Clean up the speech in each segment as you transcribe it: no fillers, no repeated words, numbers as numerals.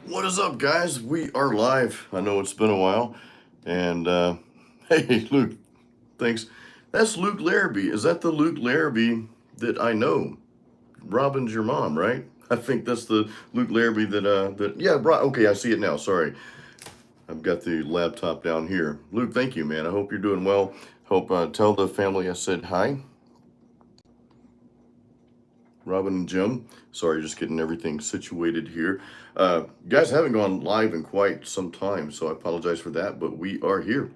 What is up, guys? We are live. I know it's been a while. And, hey, Luke, thanks. That's Luke Larrabee. Is that the Luke Larrabee that I know? Robin's your mom, right? I think that's the Luke Larrabee yeah, okay, I see it now. Sorry. I've got the laptop down here. Luke, thank you, man. I hope you're doing well. Hope, tell the family I said hi. Robin and Jim. Sorry, just getting everything situated here. Guys, haven't gone live in quite some time, so I apologize for that, but we are here.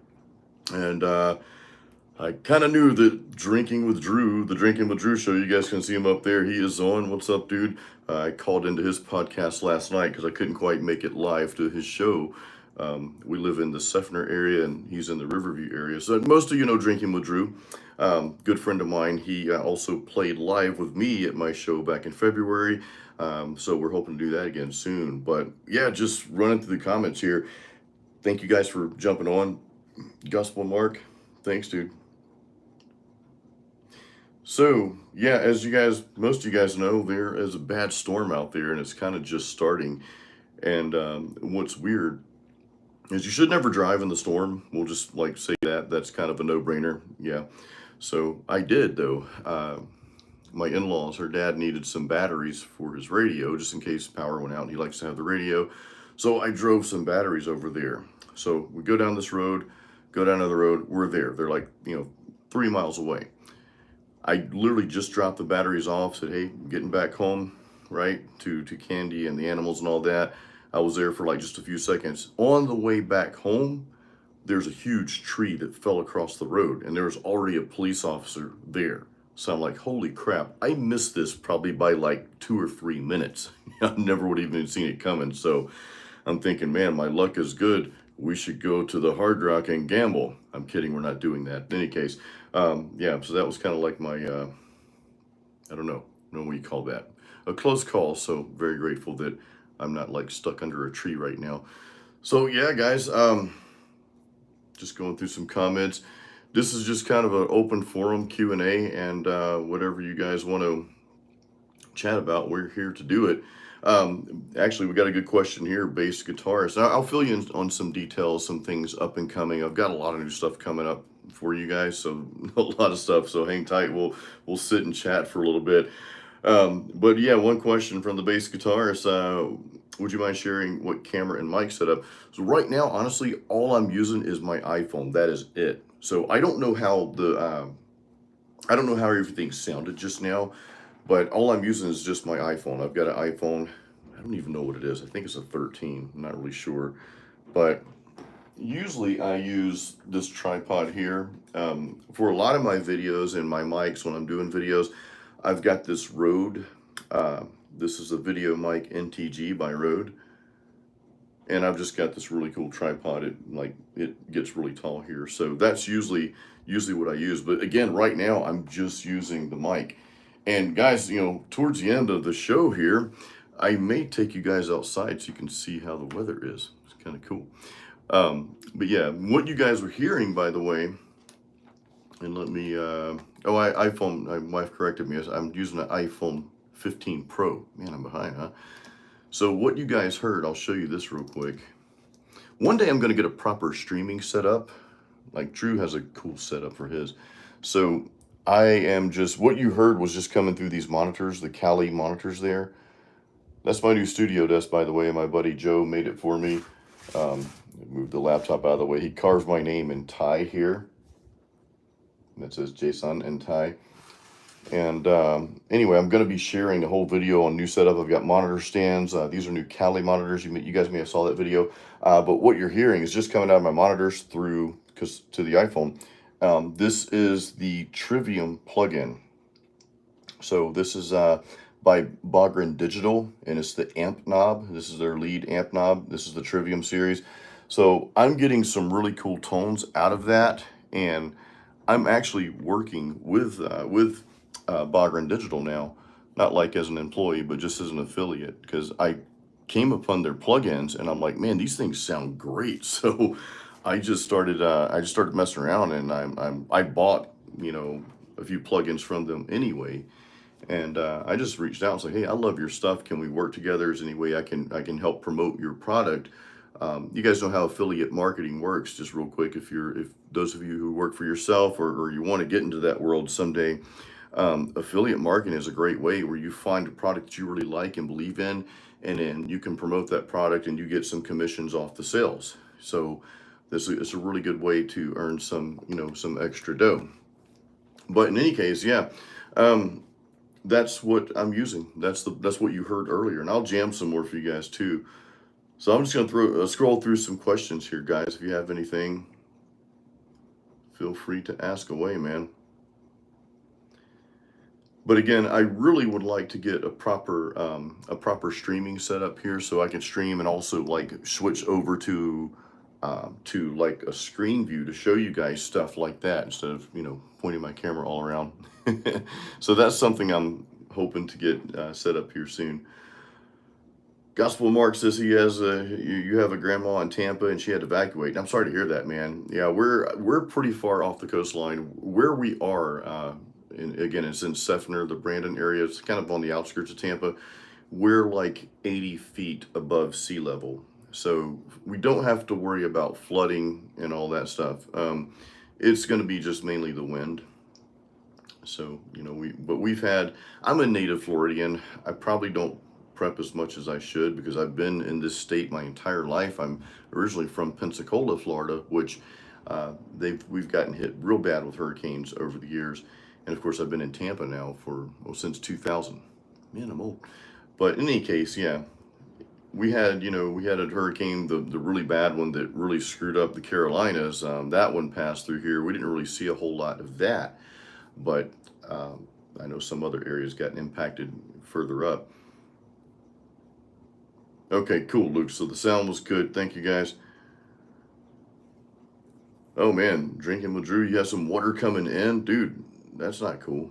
And I kind of knew that Drinking with Drew, the Drinking with Drew show, you guys can see him up there. He is on. What's up, dude? I called into his podcast last night because I couldn't quite make it live to his show. We live in the Seffner area, and he's in the Riverview area. So most of you know Drinking with Drew. Good friend of mine. He also played live with me at my show back in February. So we're hoping to do that again soon. But yeah, just running through the comments here. Thank you guys for jumping on. Gospel Mark, thanks, dude. So yeah, as you guys, most of you guys know, there is a bad storm out there, and it's kind of just starting. And what's weird is you should never drive in the storm. We'll just like say that. That's kind of a no-brainer. Yeah. So I did, though. My in-laws, her dad needed some batteries for his radio just in case power went out, and he likes to have the radio. So I drove some batteries over there. So we go down this road, go down another road, we're there. They're like, 3 miles away. I literally just dropped the batteries off, said, hey, I'm getting back home, right, to Candy and the animals and all that. I was there for like just a few seconds. On the way back home, there's a huge tree that fell across the road, and there was already a police officer there. So I'm like, holy crap, I missed this probably by like 2 or 3 minutes. I never would have even seen it coming. So I'm thinking, man, my luck is good. We should go to the Hard Rock and gamble. I'm kidding, we're not doing that. In any case, yeah, so that was kind of like my, I don't know what you call that. A close call, so very grateful that I'm not like stuck under a tree right now. So yeah, guys, just going through some comments. This is just kind of an open forum Q&A, and whatever you guys want to chat about, we're here to do it. Actually, we got a good question here, bass guitarist. I'll fill you in on some details, some things up and coming. I've got a lot of new stuff coming up for you guys, so a lot of stuff, so hang tight. We'll sit and chat for a little bit. But yeah, one question from the bass guitarist. Would you mind sharing what camera and mic setup? So right now, honestly, all I'm using is my iPhone. That is it. So I don't know how everything sounded just now, but all I'm using is just my iPhone. I've got an iPhone. I don't even know what it is. I think it's a 13. I'm not really sure, but usually I use this tripod here. For a lot of my videos and my mics when I'm doing videos, I've got this Rode. This is a video mic NTG by Rode. And I've just got this really cool tripod. It gets really tall here. So that's usually what I use. But again, right now I'm just using the mic. And guys, you know, towards the end of the show here, I may take you guys outside so you can see how the weather is. It's kind of cool. But yeah, what you guys were hearing, by the way, and let me, iPhone, my wife corrected me. I'm using an iPhone 15 Pro. Man, I'm behind, huh? So what you guys heard, I'll show you this real quick. One day I'm going to get a proper streaming setup. Like Drew has a cool setup for his. So I am just, what you heard was just coming through these monitors, the Kali monitors there. That's my new studio desk, by the way. My buddy Joe made it for me. Moved the laptop out of the way. He carved my name in Thai here. That says Jason and Thai. And anyway, I'm going to be sharing a whole video on new setup. I've got monitor stands. These are new Kali monitors. You guys may have saw that video. But what you're hearing is just coming out of my monitors through to the iPhone. This is the Trivium plugin. So this is by Bogren Digital, and it's the amp knob. This is their lead amp knob. This is the Trivium series. So I'm getting some really cool tones out of that, and I'm actually working with Bogren Digital now, not like as an employee, but just as an affiliate, because I came upon their plugins and I'm like, man, these things sound great. So I just started messing around, and I bought, you know, a few plugins from them anyway. And I just reached out and said, hey, I love your stuff. Can we work together? Is there any way I can help promote your product? You guys know how affiliate marketing works. Just real quick, if those of you who work for yourself or you want to get into that world someday, affiliate marketing is a great way where you find a product that you really like and believe in, and then you can promote that product and you get some commissions off the sales. So this is a really good way to earn some, you know, some extra dough. But in any case, yeah, that's what I'm using. That's what you heard earlier, and I'll jam some more for you guys too. So I'm just gonna scroll through some questions here, guys. If you have anything, feel free to ask away, man. But again, I really would like to get a proper streaming setup here, so I can stream and also like switch over to like a screen view to show you guys stuff like that instead of, you know, pointing my camera all around. So that's something I'm hoping to get set up here soon. Gospel Mark says he has you have a grandma in Tampa and she had to evacuate. I'm sorry to hear that, man. Yeah, we're pretty far off the coastline. Where we are, and again, it's in Seffner, the Brandon area. It's kind of on the outskirts of Tampa. We're like 80 feet above sea level, so we don't have to worry about flooding and all that stuff. It's going to be just mainly the wind. So, you know, we've had, I'm a native Floridian. I probably don't prep as much as I should because I've been in this state my entire life. I'm originally from Pensacola, Florida, which we've gotten hit real bad with hurricanes over the years. And of course, I've been in Tampa now for, since 2000. Man, I'm old. But in any case, yeah, we had a hurricane, the really bad one that really screwed up the Carolinas. That one passed through here. We didn't really see a whole lot of that, but I know some other areas got impacted further up. Okay, cool, Luke. So the sound was good. Thank you, guys. Oh man, drinking with Drew. You have some water coming in, dude. That's not cool.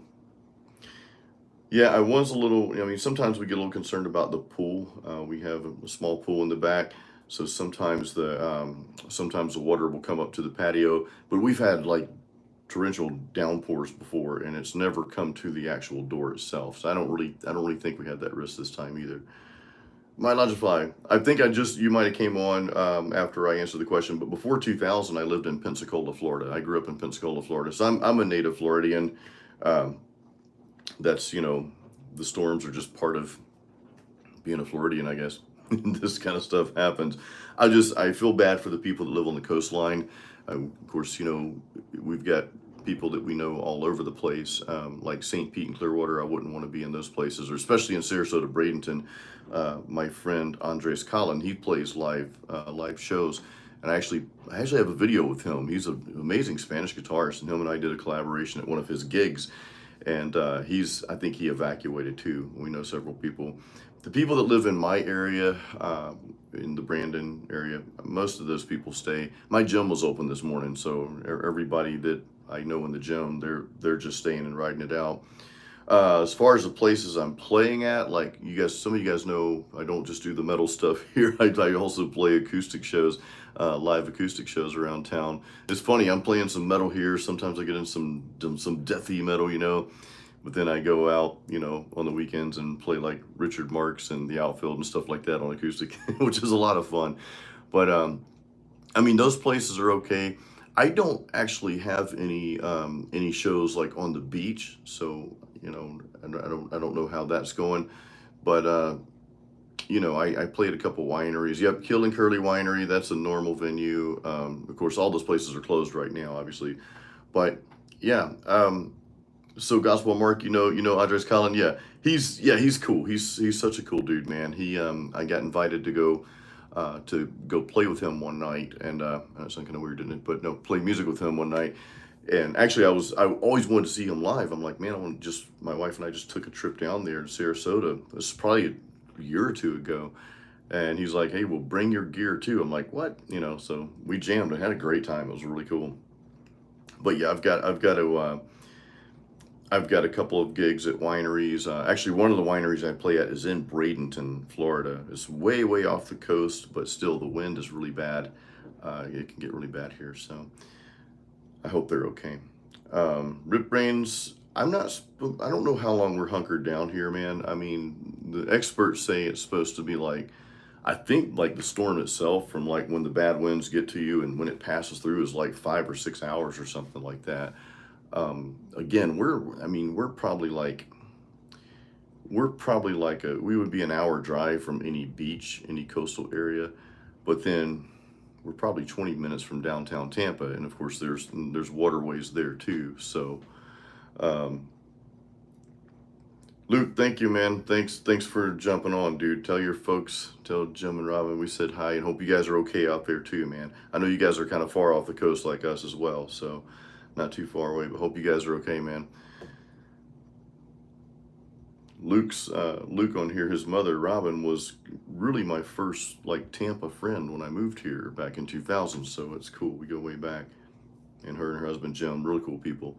Yeah, I was a little, I mean, sometimes we get a little concerned about the pool. We have a small pool in the back, so sometimes the water will come up to the patio, but we've had like torrential downpours before, and it's never come to the actual door itself. So I don't really think we had that risk this time either. My Logify, I think you might have came on after I answered the question, but before 2000, I lived in Pensacola, Florida. I grew up in Pensacola, Florida, so I'm a native Floridian. That's, you know, the storms are just part of being a Floridian, I guess. This kind of stuff happens. I feel bad for the people that live on the coastline. Of course, you know, we've got people that we know all over the place, like St. Pete and Clearwater. I wouldn't want to be in those places, or especially in Sarasota, Bradenton. My friend Andres Collin, he plays live shows, and I actually have a video with him. He's an amazing Spanish guitarist, and him and I did a collaboration at one of his gigs. And I think he evacuated too. We know several people. The people that live in my area, in the Brandon area, most of those people stay. My gym was open this morning, so everybody that I know in the gym, they're just staying and riding it out. As far as the places I'm playing at, like you guys, some of you guys know, I don't just do the metal stuff here. I also play acoustic shows, live acoustic shows around town. It's funny, I'm playing some metal here. Sometimes I get in some deathy metal, you know, but then I go out, you know, on the weekends and play like Richard Marx and the Outfield and stuff like that on acoustic, which is a lot of fun. But I mean, those places are okay. I don't actually have any shows like on the beach, so you know, I don't know how that's going, but you know, I played a couple wineries. Yep, Kill and Curly Winery, that's a normal venue. Of course, all those places are closed right now, obviously, but yeah. So Gospel Mark, you know Andres Collin, he's cool. He's such a cool dude, man. He I got invited to go play with him one night, and that sounded kind of weird, didn't it? But no, play music with him one night. And actually, I always wanted to see him live. I'm like, man, I want to just, my wife and I just took a trip down there to Sarasota. This is probably a year or two ago. And he's like, hey, well, bring your gear too. I'm like, what? You know, so we jammed. I had a great time. It was really cool. But yeah, I've got a couple of gigs at wineries. Actually, one of the wineries I play at is in Bradenton, Florida. It's way, way off the coast, but still the wind is really bad. It can get really bad here, so I hope they're okay. Rip Brains, I don't know how long we're hunkered down here, man. I mean, the experts say it's supposed to be like, I think like the storm itself, from like when the bad winds get to you and when it passes through, is like 5 or 6 hours or something like that. Again, we're probably like we would be an hour drive from any beach, any coastal area, but then we're probably 20 minutes from downtown Tampa, and of course there's waterways there too. So Luke, thank you, man. Thanks for jumping on, dude. Tell your folks, tell Jim and Robin we said hi, and hope you guys are okay out there too, man. I know you guys are kind of far off the coast like us as well, so not too far away, but hope you guys are okay, man. Luke on here, his mother Robin was really my first like Tampa friend when I moved here back in 2000, so it's cool. We go way back, and her husband Jim, really cool people.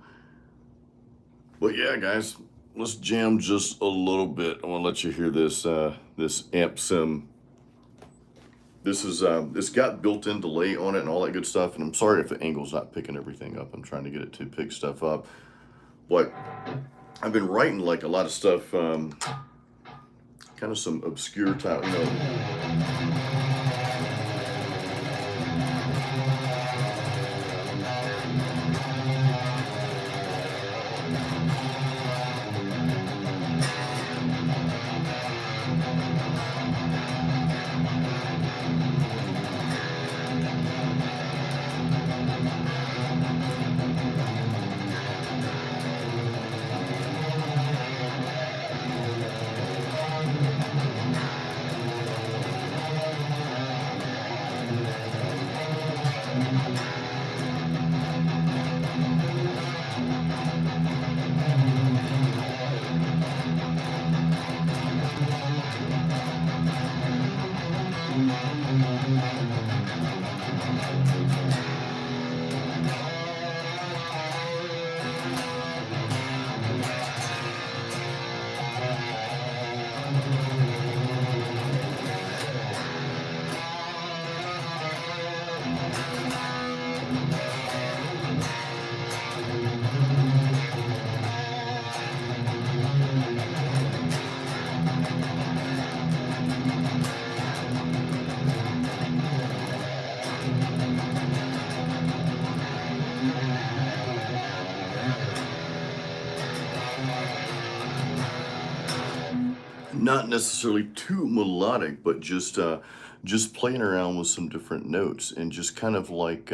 But yeah, guys, let's jam just a little bit. I want to let you hear this this amp sim. This is it's got built-in delay on it and all that good stuff. And I'm sorry if the angle's not picking everything up. I'm trying to get it to pick stuff up. But I've been writing like a lot of stuff, kind of some obscure type, you know. Not necessarily too melodic, but just playing around with some different notes and just kind of like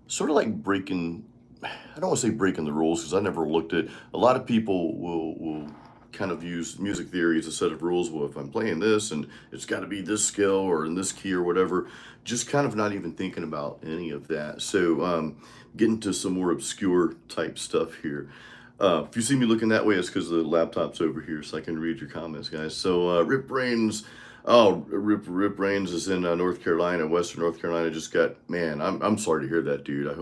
sort of like breaking. I don't want to say breaking the rules because I never looked at. A lot of people will kind of use music theory as a set of rules. Well, if I'm playing this and it's got to be this scale or in this key or whatever, just kind of not even thinking about any of that. So getting to some more obscure type stuff here. If you see me looking that way, it's because the laptop's over here, so I can read your comments, guys. So Rip Brains, Rip Brains is in North Carolina, Western North Carolina. Just got, man, I'm sorry to hear that, dude. I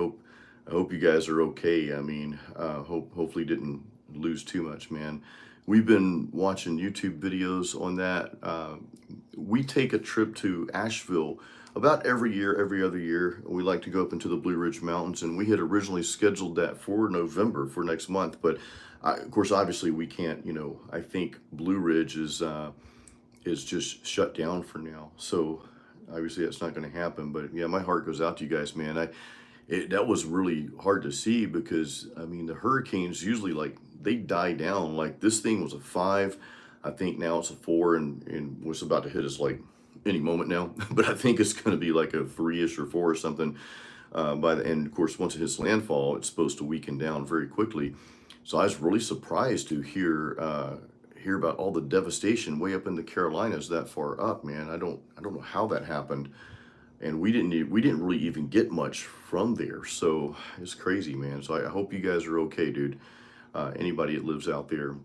hope you guys are okay. I mean, hopefully didn't lose too much, man. We've been watching YouTube videos on that. We take a trip to Asheville about every year, every other year. We like to go up into the Blue Ridge Mountains, and we had originally scheduled that for November, for next month. But of course, obviously, we can't. You know, I think Blue Ridge is just shut down for now. So obviously, that's not going to happen. But yeah, my heart goes out to you guys, man. That was really hard to see because I mean the hurricanes usually like they die down. Like this thing was a 5, I think now it's a 4, and what's about to hit us like any moment now. But I think it's going to be like a 3-ish or 4 or something by the end. Of course, once it hits landfall, it's supposed to weaken down very quickly. So I was really surprised to hear about all the devastation way up in the Carolinas that far up, man. I don't know how that happened. And we didn't really even get much from there, so it's crazy, man. So I hope you guys are okay, dude. Anybody that lives out there,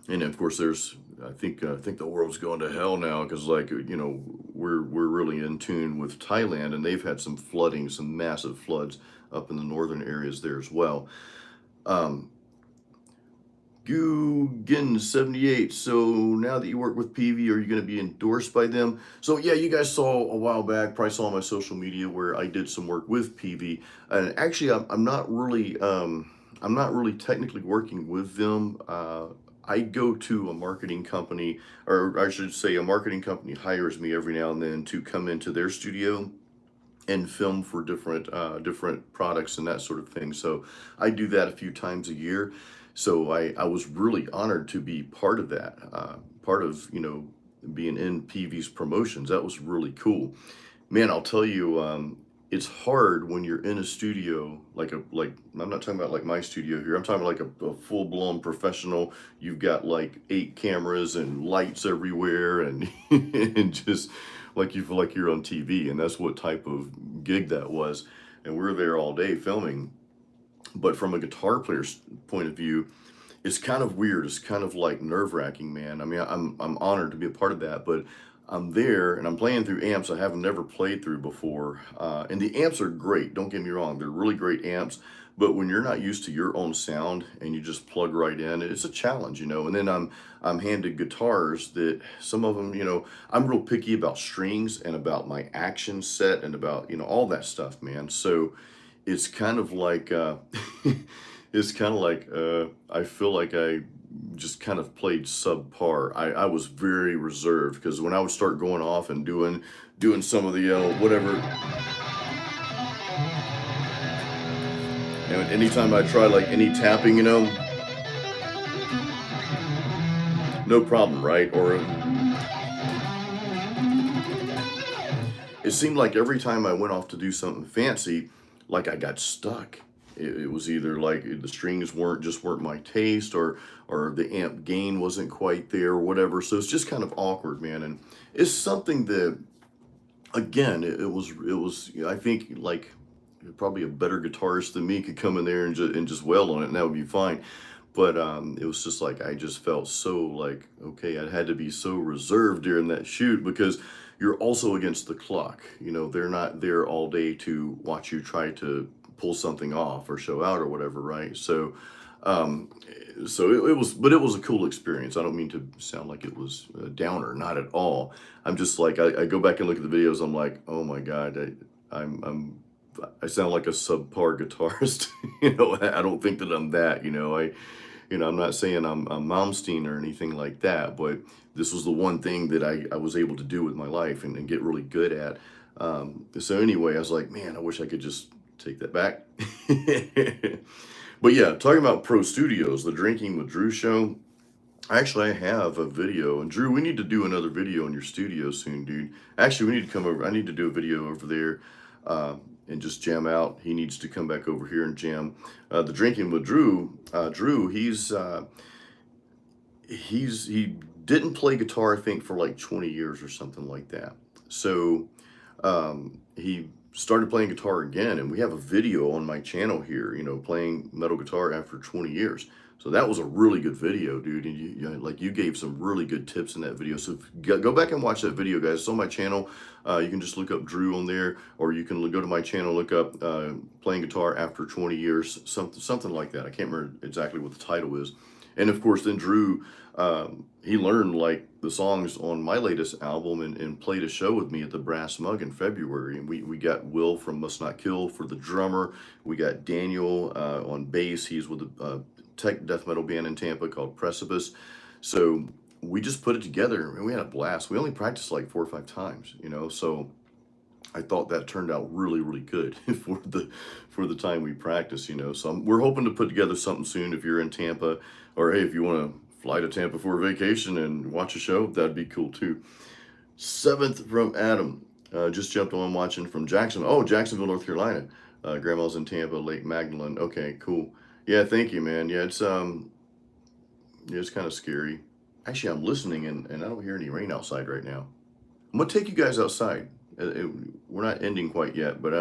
and of course, there's I think the world's going to hell now because like you know we're really in tune with Thailand, and they've had some flooding, some massive floods up in the northern areas there as well. Guggen78, so now that you work with PV, are you going to be endorsed by them? So yeah, you guys saw a while back, probably saw on my social media where I did some work with PV, and actually I'm not really technically working with them. I go to a marketing company, or I should say a marketing company hires me every now and then to come into their studio and film for different products and that sort of thing. So I do that a few times a year. So I was really honored to be part of that, part of, you know, being in PV's promotions. That was really cool. Man, I'll tell you, it's hard when you're in a studio, like I'm not talking about like my studio here. I'm talking about like a full-blown professional. You've got like 8 cameras and lights everywhere and, and just like you feel like you're on TV. And that's what type of gig that was. And we were there all day filming. But from a guitar player's point of view, it's kind of weird. It's kind of like nerve-wracking, man. I mean, I'm honored to be a part of that, but I'm there and I'm playing through amps I have never played through before. And the amps are great. Don't get me wrong. They're really great amps. But when you're not used to your own sound and you just plug right in, it's a challenge, you know. And then I'm handed guitars that some of them, you know, I'm real picky about strings and about my action set and about, you know, all that stuff, man. So it's kind of like I feel like I just kind of played subpar. I was very reserved because when I would start going off and doing some of the whatever, and anytime I try like any tapping, you know, no problem, right? Or it seemed like every time I went off to do something fancy, like I got stuck. It was either like the strings weren't my taste, or the amp gain wasn't quite there, or whatever. So it's just kind of awkward, man. And it's something that, again, it was I think like probably a better guitarist than me could come in there and just wail on it, and that would be fine. But it was just like I just felt so like, okay, I had to be so reserved during that shoot because you're also against the clock. You know, they're not there all day to watch you try to pull something off or show out or whatever, right? So it was a cool experience. I don't mean to sound like it was a downer, not at all. I'm just like I go back and look at the videos. I'm like, oh my god, I sound like a subpar guitarist. You know, I don't think that I'm that. I'm not saying I'm Malmsteen or anything like that, but this was the one thing that I was able to do with my life and get really good at. So anyway, I was like, man, I wish I could just take that back. But yeah, talking about pro studios, the Drinking with Drew show. Actually, I have a video, and Drew, we need to do another video in your studio soon, dude. Actually, we need to come over. I need to do a video over there and just jam out. He needs to come back over here and jam. The Drinking with Drew. Drew, he didn't play guitar, I think, for like 20 years or something like that. So he started playing guitar again, and we have a video on my channel here, you know, playing metal guitar after 20 years. So that was a really good video, dude. And you gave some really good tips in that video. So go back and watch that video, guys. It's on my channel. You can just look up Drew on there, or you can go to my channel, look up playing guitar after 20 years, something like that. I can't remember exactly what the title is. And of course, then Drew, he learned like the songs on my latest album and played a show with me at the Brass Mug in February. And we got Will from Must Not Kill for the drummer. We got Daniel on bass. He's with a tech death metal band in Tampa called Precipice. So we just put it together and we had a blast. We only practiced like 4 or 5 times, you know, so I thought that turned out really, really good for the time we practice, you know. So we're hoping to put together something soon if you're in Tampa, or hey, if you want to fly to Tampa for a vacation and watch a show, that'd be cool too. 7th from Adam, just jumped on watching from Jacksonville. Oh, Jacksonville, North Carolina. Grandma's in Tampa, Lake Magdalene. Okay, cool. Yeah, thank you, man. Yeah, it's kind of scary. Actually, I'm listening and I don't hear any rain outside right now. I'm gonna take you guys outside. We're not ending quite yet, but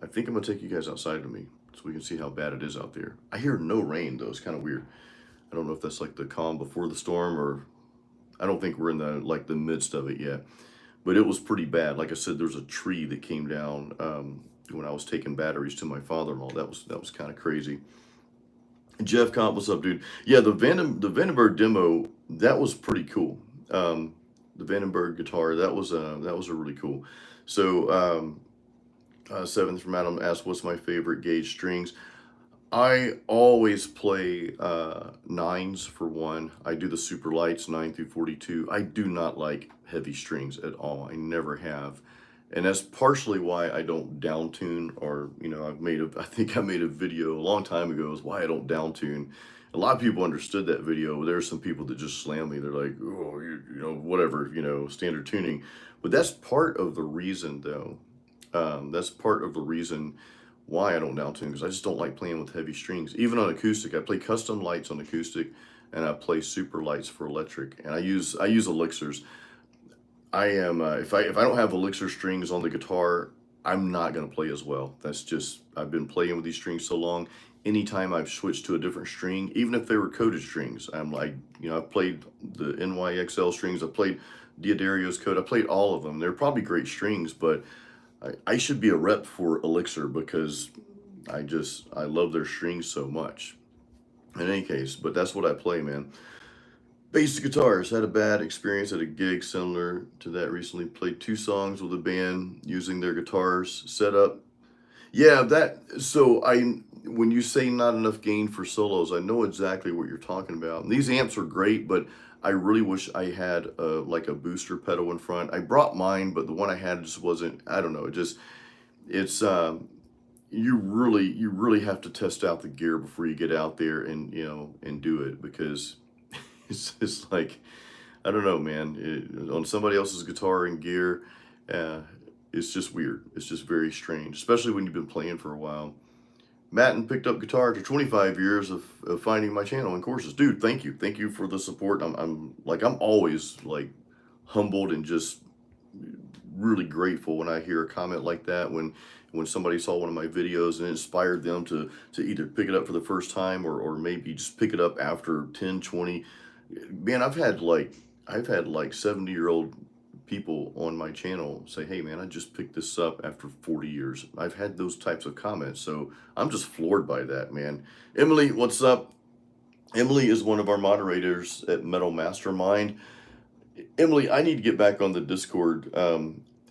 I think I'm gonna take you guys outside with me so we can see how bad it is out there. I hear no rain though. It's kind of weird. I don't know if that's like the calm before the storm, or I don't think we're in the midst of it yet. But it was pretty bad. Like I said, there's a tree that came down when I was taking batteries to my father-in-law. That was kind of crazy. Jeff Comp, what's up, dude? Yeah, the Vandenberg demo, that was pretty cool. The Vandenberg guitar, that was a really cool. So 7th from Adam asked, what's my favorite gauge strings? I always play 9s for one. I do the super lights, 9 through 42. I do not like heavy strings at all. I never have. And that's partially why I don't down tune, or, you know, I think I made a video a long time ago is why I don't down tune. A lot of people understood that video, but there are some people that just slam me. They're like, oh, you know, whatever, you know, standard tuning. But that's part of the reason, though. That's part of the reason why I don't down tune, because I just don't like playing with heavy strings. Even on acoustic, I play custom lights on acoustic, and I play super lights for electric. And I use elixirs. I am if I don't have elixir strings on the guitar, I'm not gonna play as well. That's just, I've been playing with these strings so long. Anytime I've switched to a different string, even if they were coated strings, I'm like, you know, I've played the NYXL strings, I played Diodario's code, I played all of them. They're probably great strings, but I should be a rep for Elixir because I love their strings so much. In any case, but that's what I play, man. Bass guitars, had a bad experience at a gig similar to that recently. Played 2 songs with a band using their guitars set up. Yeah, so when you say not enough gain for solos, I know exactly what you're talking about. And these amps are great, but I really wish I had like a booster pedal in front. I brought mine, but the one I had just wasn't, I don't know, it's you really have to test out the gear before you get out there and, you know, and do it, because it's just like, I don't know, man. On somebody else's guitar and gear, it's just weird. It's just very strange, especially when you've been playing for a while. Matt picked up guitar after 25 years of finding my channel and courses. Dude, thank you. Thank you for the support. I'm always like humbled and just really grateful when I hear a comment like that, when somebody saw one of my videos and it inspired them to either pick it up for the first time or maybe just pick it up after 10, 20. Man, I've had like 70-year-old people on my channel say, hey man, I just picked this up after 40 years. I've had those types of comments, so I'm just floored by that, man. Emily, what's up? Emily is one of our moderators at Metal Mastermind. Emily, I need to get back on the Discord.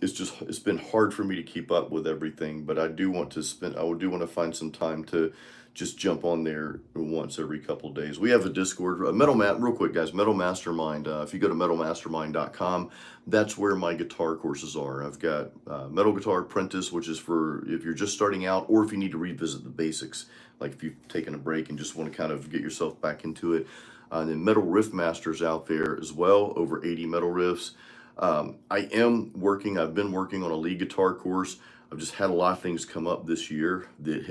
It's been hard for me to keep up with everything, but I do want to find some time to just jump on there once every couple of days. We have a Discord, real quick guys, Metal Mastermind. If you go to metalmastermind.com, that's where my guitar courses are. I've got Metal Guitar Apprentice, which is for if you're just starting out, or if you need to revisit the basics, like if you've taken a break and just want to kind of get yourself back into it. And then Metal Riff Masters out there as well, over 80 metal riffs. I've been working on a lead guitar course. I've just had a lot of things come up this year that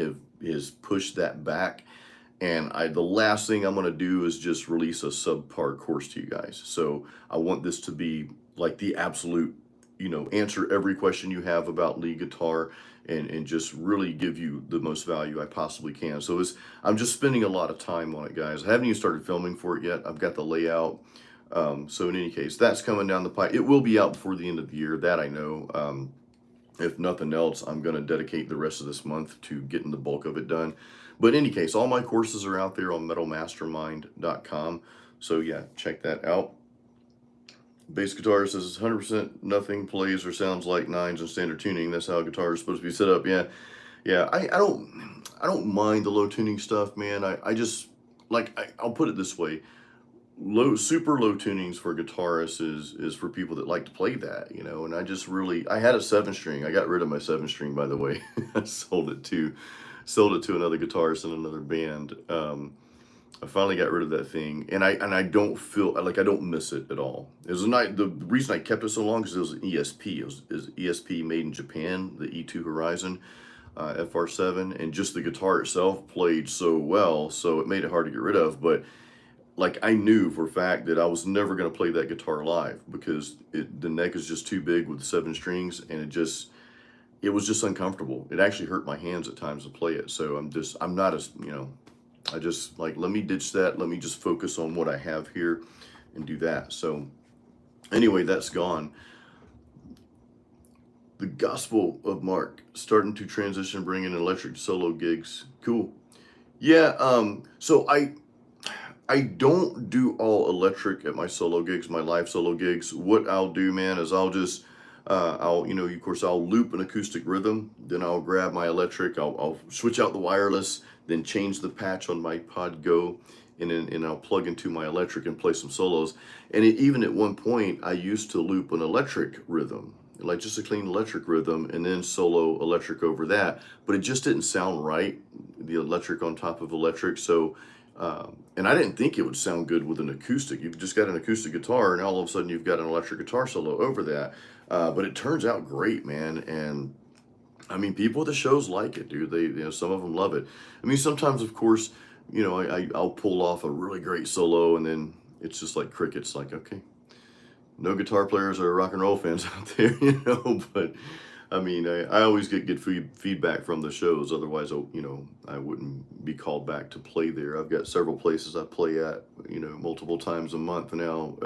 has pushed that back. And the last thing I'm going to do is just release a subpar course to you guys. So I want this to be like the absolute you know, answer every question you have about lead guitar and just really give you the most value I possibly can. So I'm just spending a lot of time on it, guys. I haven't even started filming for it yet. I've got the layout. So in any case, that's coming down the pipe. It will be out before the end of the year, that I know. If nothing else, I'm going to dedicate the rest of this month to getting the bulk of it done. But in any case, all my courses are out there on metalmastermind.com. So yeah, check that out. Bass guitar says 100% nothing plays or sounds like nines in standard tuning. That's how a guitar is supposed to be set up. Yeah, yeah. I don't mind the low tuning stuff, man. I just like I'll put it this way: super low tunings for guitarists is for people that like to play that, you know. And I had a 7-string. I got rid of my 7-string, by the way. I sold it to another guitarist in another band. I finally got rid of that thing, and I don't feel like I don't miss it at all. It was not the reason I kept it so long because it was an ESP. It was ESP made in Japan, the E2 Horizon FR7, and just the guitar itself played so well, so it made it hard to get rid of. But like I knew for a fact that I was never going to play that guitar live because the neck is just too big with 7 strings, and it was just uncomfortable. It actually hurt my hands at times to play it. So I'm not as, you know, I just like, let me ditch that. Let me just focus on what I have here and do that. So anyway, that's gone. The Gospel of Mark, starting to transition, bringing electric solo gigs. Cool. Yeah. So I don't do all electric at my solo gigs, my live solo gigs. What I'll do, man, is you know, of course, I'll loop an acoustic rhythm, then I'll grab my electric, I'll switch out the wireless, then change the patch on my Pod Go, and I'll plug into my electric and play some solos. And even at one point, I used to loop an electric rhythm, like just a clean electric rhythm, and then solo electric over that. But it just didn't sound right, the electric on top of electric. So, and I didn't think it would sound good with an acoustic. You've just got an acoustic guitar, and all of a sudden you've got an electric guitar solo over that. But it turns out great, man. And I mean, people at the shows like it, dude. You know, some of them love it. I mean, sometimes, of course, you know, I'll pull off a really great solo, and then it's just like crickets. Like, okay, no guitar players or rock and roll fans out there, you know. But I mean, I always get good feedback from the shows. Otherwise, you know, I wouldn't be called back to play there. I've got several places I play at, you know, multiple times a month now.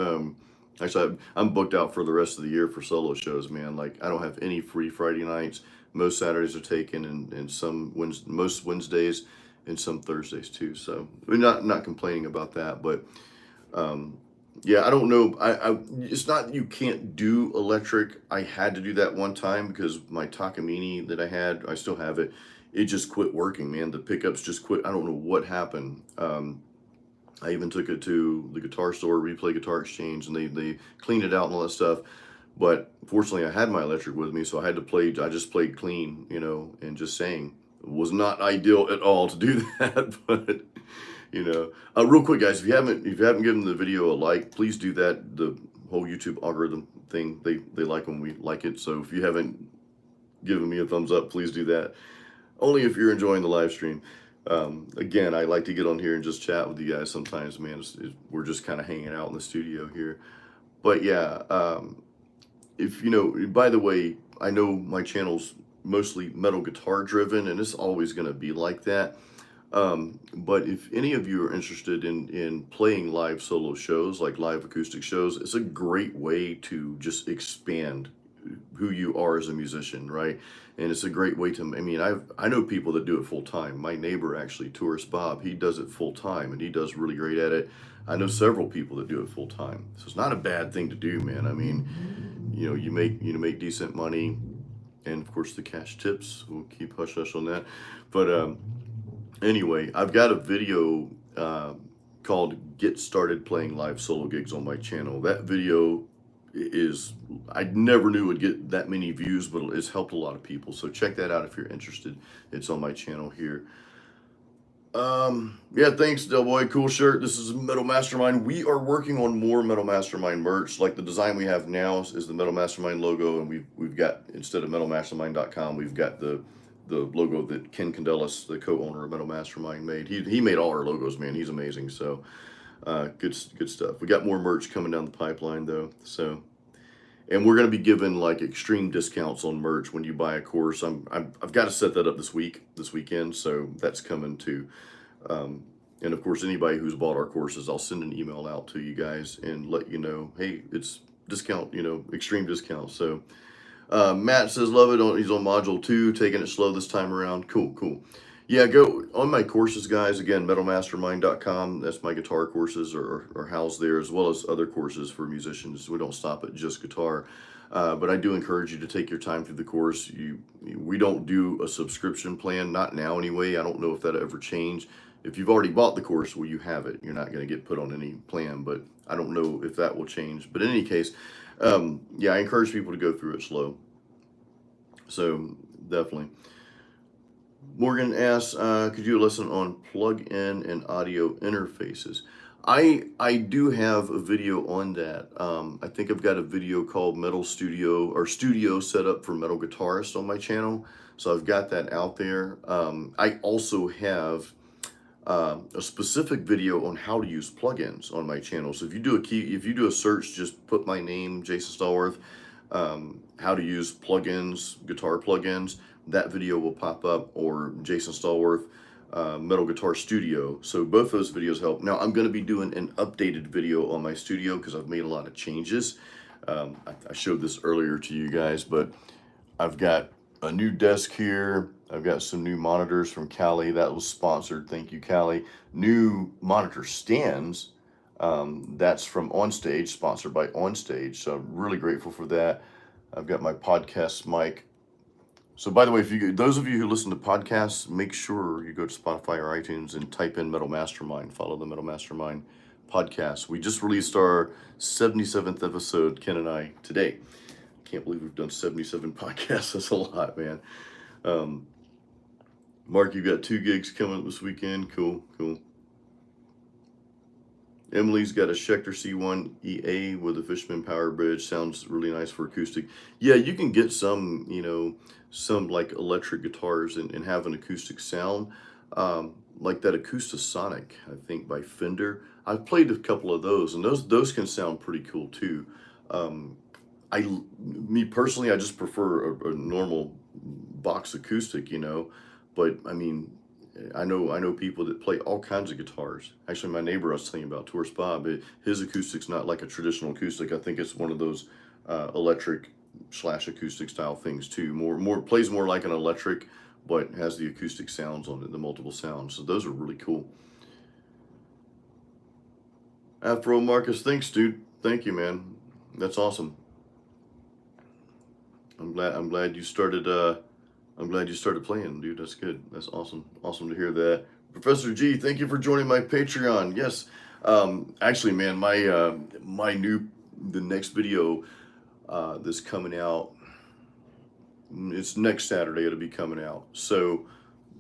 Actually, I'm booked out for the rest of the year for solo shows, man. Like, I don't have any free Friday nights. Most Saturdays are taken, and most Wednesdays, and some Thursdays too. So we're not complaining about that, but yeah, I don't know. It's not that you can't do electric. I had to do that one time because my Takamine that I still have it. It just quit working, man. The pickups just quit. I don't know what happened. I even took it to the guitar store, Replay Guitar Exchange, and they cleaned it out and all that stuff. But fortunately, I had my electric with me, so I had to play. I just played clean, you know, and just sang. It was not ideal at all to do that, but you know. Real quick, guys, if you haven't given the video a like, please do that. The whole YouTube algorithm thing, they like when we like it. So if you haven't given me a thumbs up, please do that. Only if you're enjoying the live stream. Again, I like to get on here and just chat with you guys sometimes, man. We're just kind of hanging out in the studio here. But yeah, if you know, by the way, I know my channel's mostly metal guitar driven, and it's always going to be like that. But if any of you are interested in playing live solo shows, like live acoustic shows, it's a great way to just expand who you are as a musician, right? And it's a great way to, I mean, I know people that do it full time. My neighbor, actually, Tourist Bob, he does it full time, and he does really great at it. I know several people that do it full time, so it's not a bad thing to do, man. I mean, you know, you make decent money, and of course the cash tips. We'll keep hush hush on that. But anyway, I've got a video called "Get Started Playing Live Solo Gigs" on my channel. That video I never knew it would get that many views, but it's helped a lot of people. So check that out if you're interested. It's on my channel here. Yeah, thanks, Del Boy. Cool shirt. This is Metal Mastermind. We are working on more Metal Mastermind merch. Like the design we have now is the Metal Mastermind logo, and we've got, instead of metalmastermind.com, we've got the logo that Ken Candelas, the co-owner of Metal Mastermind, made. He made all our logos, man. He's amazing. So good stuff. We got more merch coming down the pipeline though. So And we're going to be giving like extreme discounts on merch when you buy a course. I've got to set that up this weekend, so that's coming too. And of course, anybody who's bought our courses, I'll send an email out to you guys and let you know, hey, it's discount, extreme discount. So Matt says, love it. He's on module 2, taking it slow this time around. Cool. Yeah, go on my courses, guys. Again, metalmastermind.com. That's my guitar courses are housed there, as well as other courses for musicians. We don't stop at just guitar. But I do encourage you to take your time through the course. We don't do a subscription plan, not now anyway. I don't know if that'll ever change. If you've already bought the course, well, you have it. You're not going to get put on any plan, but I don't know if that will change. But in any case, yeah, I encourage people to go through it slow. So definitely. Morgan asks, could you do a lesson on plug-in and audio interfaces? I do have a video on that. I think I've got a video called Metal Studio or Studio Set Up for Metal Guitarists on my channel. So I've got that out there. I also have a specific video on how to use plugins on my channel. So if you do a search, just put my name, Jason Stallworth, how to use plugins, guitar plugins, that video will pop up, or Jason Stallworth, Metal Guitar Studio. So both those videos help. Now I'm going to be doing an updated video on my studio because I've made a lot of changes. I showed this earlier to you guys, but I've got a new desk here. I've got some new monitors from Cali. That was sponsored. Thank you, Cali. New monitor stands. That's from Onstage, sponsored by Onstage. So I'm really grateful for that. I've got my podcast mic. So by the way, those of you who listen to podcasts, make sure you go to Spotify or iTunes and type in Metal Mastermind. Follow the Metal Mastermind podcast. We just released our 77th episode, Ken and I, today. Can't believe we've done 77 podcasts. That's a lot, man. Mark, you've got 2 gigs coming up this weekend. Cool. Emily's got a Schecter C1 EA with a Fishman Power Bridge. Sounds really nice for acoustic. Yeah, you can get some, some like electric guitars and have an acoustic sound. Like that Acoustasonic, I think, by Fender. I've played a couple of those, and those can sound pretty cool too. Me personally, I just prefer a normal box acoustic, but I mean, I know people that play all kinds of guitars. Actually, my neighbor I was telling you about, Tourist Bob, his acoustic's not like a traditional acoustic. I think it's one of those electric / acoustic style things too. Plays more like an electric, but has the acoustic sounds on it, the multiple sounds. So those are really cool. Afro Marcus, thanks, dude. Thank you, man. That's awesome. I'm glad you started. I'm glad you started playing, dude. That's good. That's awesome. Awesome to hear that. Professor G, thank you for joining my Patreon. Yes. Actually, man, the next video that's coming out, it's next Saturday. It'll be coming out. So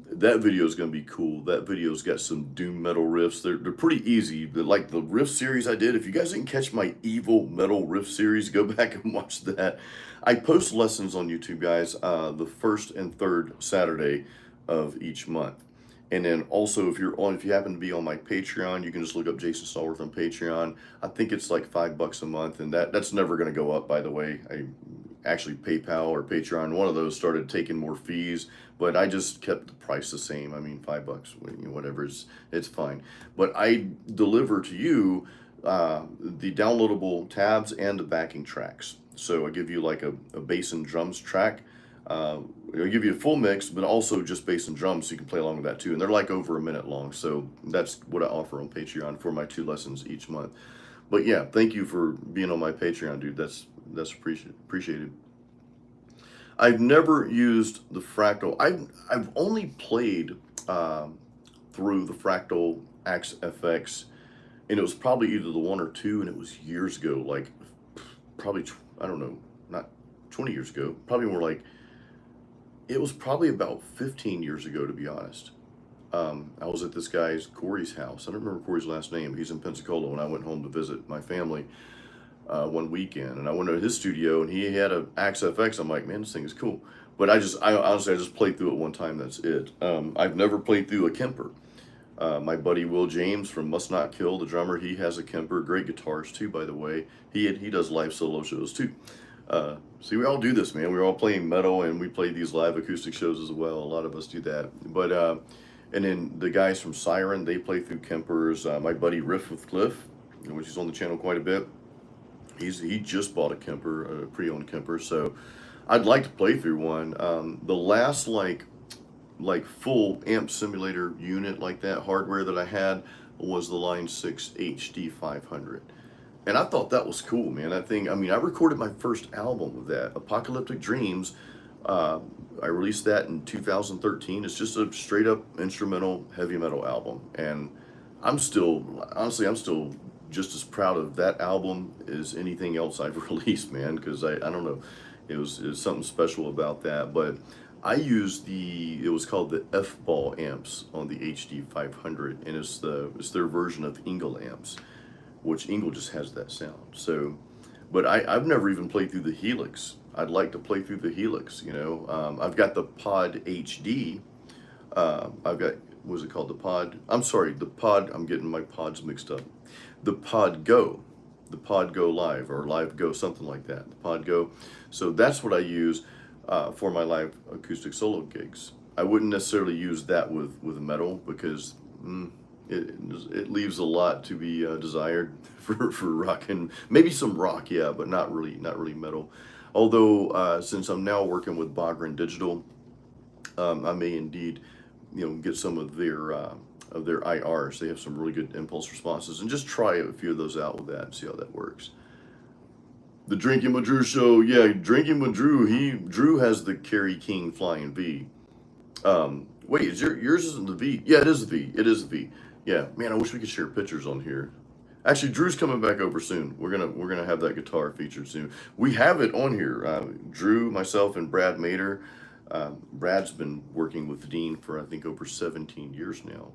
that video is going to be cool. That video's got some doom metal riffs. They're pretty easy. Like the riff series I did. If you guys didn't catch my evil metal riff series, go back and watch that. I post lessons on YouTube, guys, the first and third Saturday of each month. And then also, if you happen to be on my Patreon, you can just look up Jason Stallworth on Patreon. I think it's like $5 a month, and that's never going to go up, by the way. I actually, PayPal or Patreon, one of those started taking more fees, but I just kept the price the same. I mean, $5, whatever, it's fine. But I deliver to you the downloadable tabs and the backing tracks. So I give you like a bass and drums track. I'll give you a full mix, but also just bass and drums, so you can play along with that too. And they're like over a minute long. So that's what I offer on Patreon for my 2 lessons each month. But yeah, thank you for being on my Patreon, dude. That's appreciated. I've never used the Fractal. I've only played through the Fractal Axe FX, and it was probably either the 1 or 2, and it was years ago, like probably, I don't know, not 20 years ago, probably more like, it was probably about 15 years ago, to be honest. I was at this guy's, Corey's house. I don't remember Corey's last name. He's in Pensacola, when I went home to visit my family one weekend. And I went to his studio, and he had an Axe FX. I'm like, man, this thing is cool. But honestly, I just played through it one time. That's it. I've never played through a Kemper. My buddy Will James from Must Not Kill, the drummer, he has a Kemper. Great guitarist too, by the way. He does live solo shows too. See, we all do this, man. We're all playing metal, and we play these live acoustic shows as well. A lot of us do that. But and then the guys from Siren, they play through Kempers. My buddy Riff with Cliff, which is on the channel quite a bit. He just bought a Kemper, a pre-owned Kemper. So I'd like to play through one. The last like full amp simulator unit like that hardware that I had was the Line 6 HD 500. And I thought that was cool, man. That thing, I mean, I recorded my first album with that, Apocalyptic Dreams. I released that in 2013. It's just a straight up instrumental heavy metal album. And I'm still, honestly, I'm still just as proud of that album as anything else I've released, man, because I don't know, it was something special about that. But I used it was called the F-Ball amps on the HD 500, and it's their version of Engel amps, which Engel just has that sound. So, but I've never even played through the Helix. I'd like to play through the Helix, you know. I've got the Pod HD. I've got, what was it called? The Pod, I'm sorry, the Pod, I'm getting my pods mixed up. The Pod Go Live, or Live Go, something like that. The Pod Go. So that's what I use for my live acoustic solo gigs. I wouldn't necessarily use that with metal because it leaves a lot to be desired for rock, and maybe some rock, yeah, but not really metal. Although since I'm now working with Bogren Digital, I may indeed, you know, get some of their IRs. They have some really good impulse responses, and just try a few of those out with that and see how that works. The Drinking with Drew show, yeah, Drinking with Drew. Drew has the Kerry King Flying V. Wait, yours isn't the V? Yeah, it is the V. It is the V. Yeah, man, I wish we could share pictures on here. Actually, Drew's coming back over soon. We're gonna have that guitar featured soon. We have it on here. Drew, myself, and Brad Mater. Brad's been working with Dean for I think over 17 years now.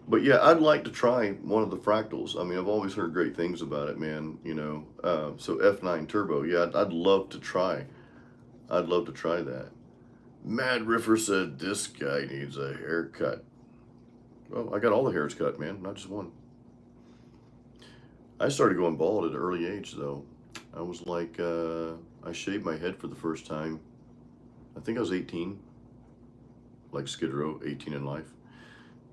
But yeah, I'd like to try one of the Fractals. I mean, I've always heard great things about it, man. You know, so F9 Turbo. Yeah, I'd love to try. I'd love to try that. Mad Riffer said this guy needs a haircut. Well, I got all the hairs cut, man, not just one. I started going bald at an early age, though. I was like, I shaved my head for the first time. I think I was 18. Like Skid Row, 18 in life.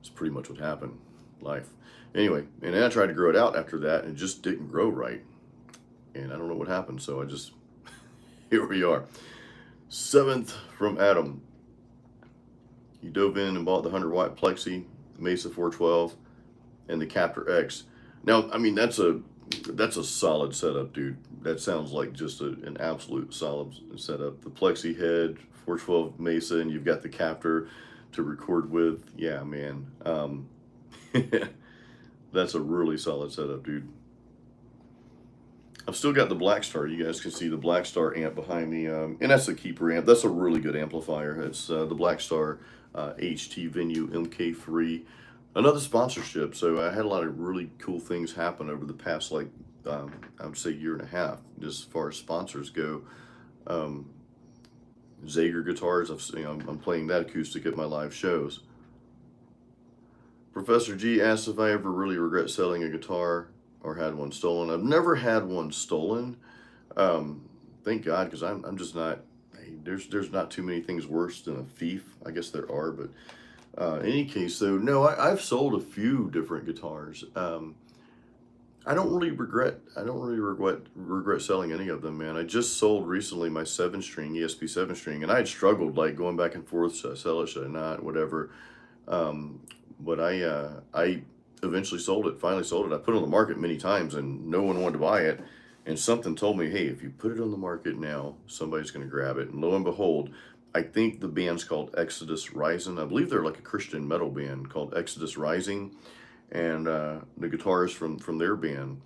It's pretty much what happened. Life. Anyway, and then I tried to grow it out after that, and it just didn't grow right. And I don't know what happened, so I just, here we are. 7th from Adam. He dove in and bought the 100-watt Plexi, Mesa 412, and the Captor X. Now, I mean, that's a solid setup, dude. That sounds like just an absolute solid setup. The Plexi head, 412 Mesa, and you've got the Captor to record with. Yeah, man. That's a really solid setup, dude. I've still got the Black Star. You guys can see the Black Star amp behind me. And that's a keeper amp. That's a really good amplifier. It's the Black Star HT Venue MK3. Another sponsorship. So I had a lot of really cool things happen over the past, like, I would say year and a half, just as far as sponsors go. Zager guitars, I'm playing that acoustic at my live shows. Professor G asked if I ever really regret selling a guitar or had one stolen. I've never had one stolen. Thank God, because I'm just not, hey, there's not too many things worse than a thief. I guess there are, but in any case, though, no, I've sold a few different guitars. I don't really regret selling any of them, man. I just sold recently my 7-string, ESP 7-string, and I had struggled, like, going back and forth, should I sell it, should I not, whatever. But I eventually sold it, finally sold it. I put it on the market many times, and no one wanted to buy it. And something told me, hey, if you put it on the market now, somebody's going to grab it. And lo and behold, I think the band's called Exodus Rising. I believe they're like a Christian metal band called Exodus Rising. And the guitarist from their band,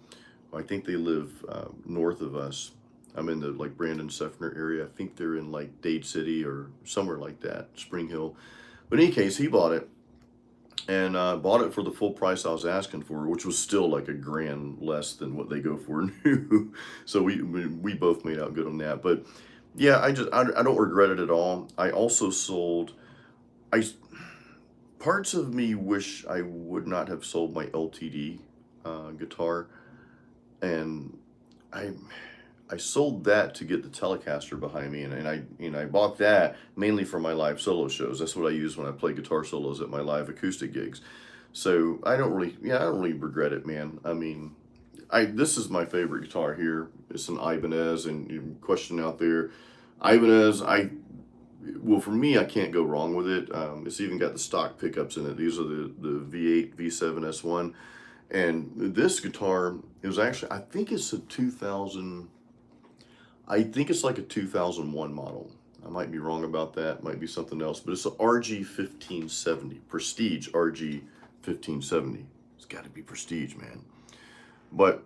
I think they live north of us. I'm in the like Brandon Seffner area. I think they're in like Dade City or somewhere like that, Spring Hill. But in any case, he bought it. And bought it for the full price I was asking for, which was still like $1,000 less than what they go for new. So we both made out good on that. But yeah, I don't regret it at all. I also sold, parts of me wish I would not have sold my LTD guitar. and I sold that to get the Telecaster behind me, and I bought that mainly for my live solo shows. That's what I use when I play guitar solos at my live acoustic gigs. So I don't really regret it, man. I mean, this is my favorite guitar here. It's an Ibanez, and question out there, Ibanez. Well, for me, I can't go wrong with it. It's even got the stock pickups in it. These are the V8, V7, S1. And this guitar, it was actually, I think it's a 2000, I think it's like a 2001 model. I might be wrong about that. Might be something else. But it's a RG 1570, Prestige RG 1570. It's got to be Prestige, man. But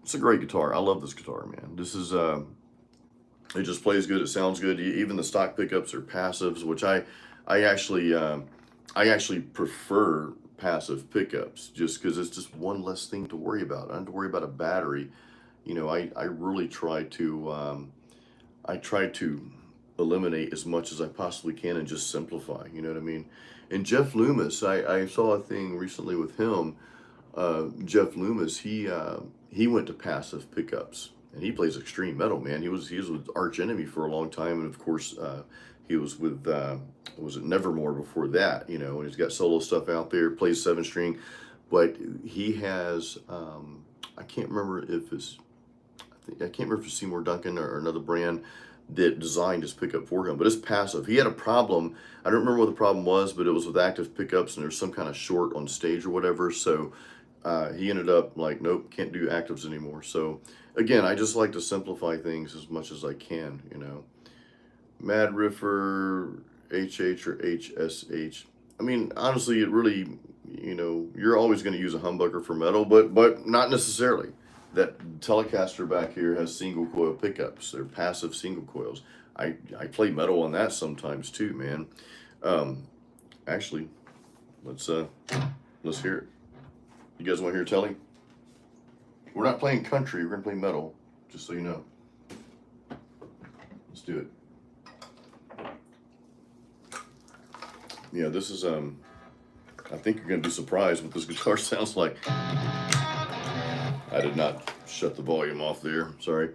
it's a great guitar. I love this guitar, man. This is, it just plays good. It sounds good. Even the stock pickups are passives, which I actually prefer passive pickups, just because it's just one less thing to worry about. I don't have to worry about a battery. You know, I really try to eliminate as much as I possibly can and just simplify. You know what I mean? And Jeff Loomis, I saw a thing recently with him. Jeff Loomis, he went to passive pickups, and he plays extreme metal, man. He was with Arch Enemy for a long time, and of course he was with was it Nevermore before that, you know. And he's got solo stuff out there, plays 7-string, but he has I can't remember if it's Seymour Duncan or another brand that designed his pickup for him, but it's passive. He had a problem. I don't remember what the problem was, but it was with active pickups, and there's some kind of short on stage or whatever. So he ended up like, nope, can't do actives anymore. So again, I just like to simplify things as much as I can, you know. Mad Riffer, HH or HSH. I mean, honestly, it really, you know, you're always going to use a humbucker for metal, but not necessarily. That Telecaster back here has single coil pickups. They're passive single coils. I play metal on that sometimes too, man. Actually, let's hear it. You guys want to hear Telly? We're not playing country. We're gonna play metal, just so you know. Let's do it. Yeah, this is I think you're gonna be surprised what this guitar sounds like. I did not shut the volume off there, sorry.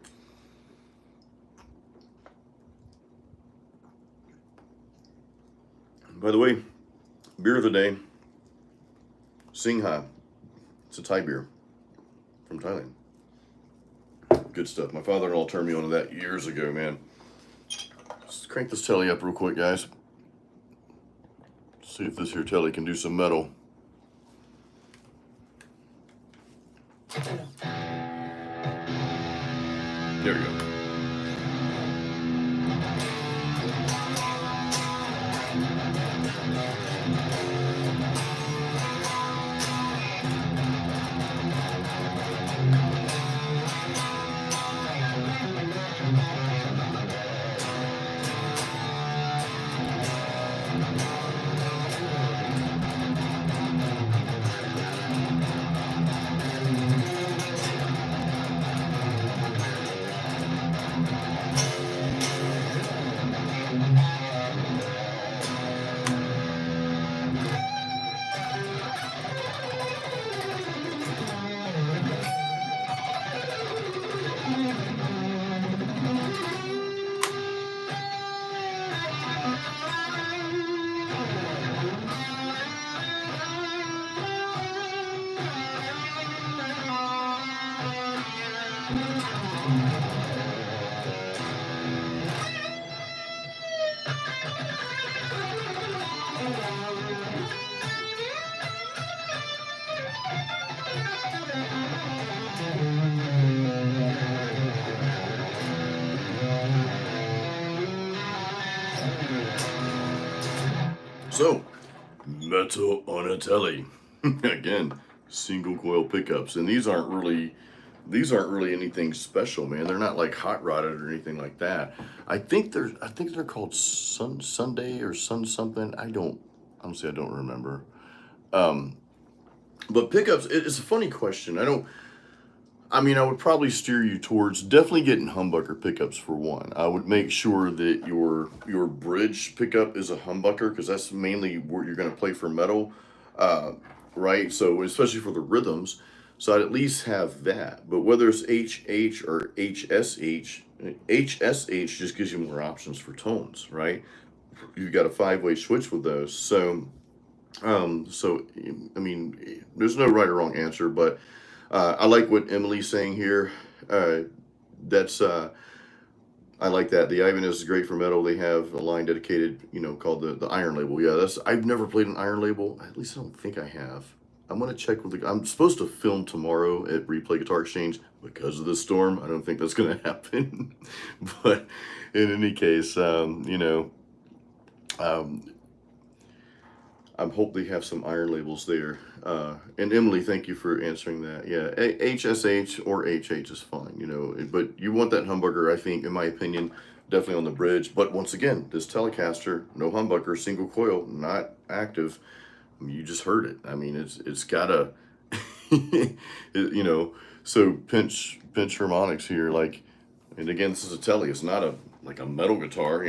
By the way, beer of the day, Singha. It's a Thai beer from Thailand. Good stuff. My father-in-law turned me on to that years ago, man. Let's crank this Telly up real quick, guys. See if this here Telly can do some metal. There we go. So, metal on a Telly. Again, single coil pickups, and these aren't really anything special, man. They're not like hot rodded or anything like that. I think they're called Sunday or Sun something. Honestly, I don't remember. But pickups, it's a funny question. I would probably steer you towards definitely getting humbucker pickups for one. I would make sure that your bridge pickup is a humbucker, because that's mainly where you're going to play for metal, right? So especially for the rhythms. So I'd at least have that. But whether it's HH or HSH, HSH just gives you more options for tones, right? You've got a 5-way switch with those. So I mean, there's no right or wrong answer, but I like what Emily's saying here. That's I like that. The Ibanez is great for metal. They have a line dedicated, called the Iron Label. Yeah, that's I've never played an Iron Label. At least I don't think I have. I'm gonna check with the. I'm supposed to film tomorrow at Replay Guitar Exchange because of the storm. I don't think that's gonna happen. But in any case, um, I hope they have some iron labels there. And Emily, thank you for answering that. Yeah, HSH or HH is fine, but you want that humbucker, I think, in my opinion, definitely on the bridge. But once again, this Telecaster, no humbucker, single coil, not active. I mean, you just heard it. I mean, it's got a, so pinch harmonics here, like, and again, this is a Telly. It's not like a metal guitar,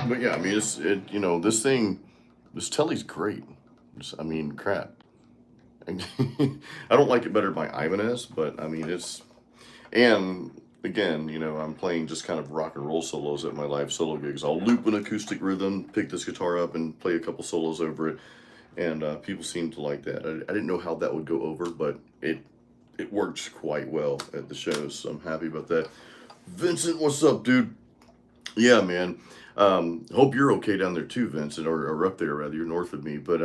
But yeah, I mean, this Telly's great. I mean, crap. I don't like it better than my Ibanez, but I mean, and again, I'm playing just kind of rock and roll solos at my live solo gigs. I'll loop an acoustic rhythm, pick this guitar up, and play a couple solos over it. And people seem to like that. I didn't know how that would go over, but it works quite well at the shows, so I'm happy about that. Vincent, what's up, dude? Yeah, man. Hope you're okay down there too, Vincent, or up there rather. You're north of me, but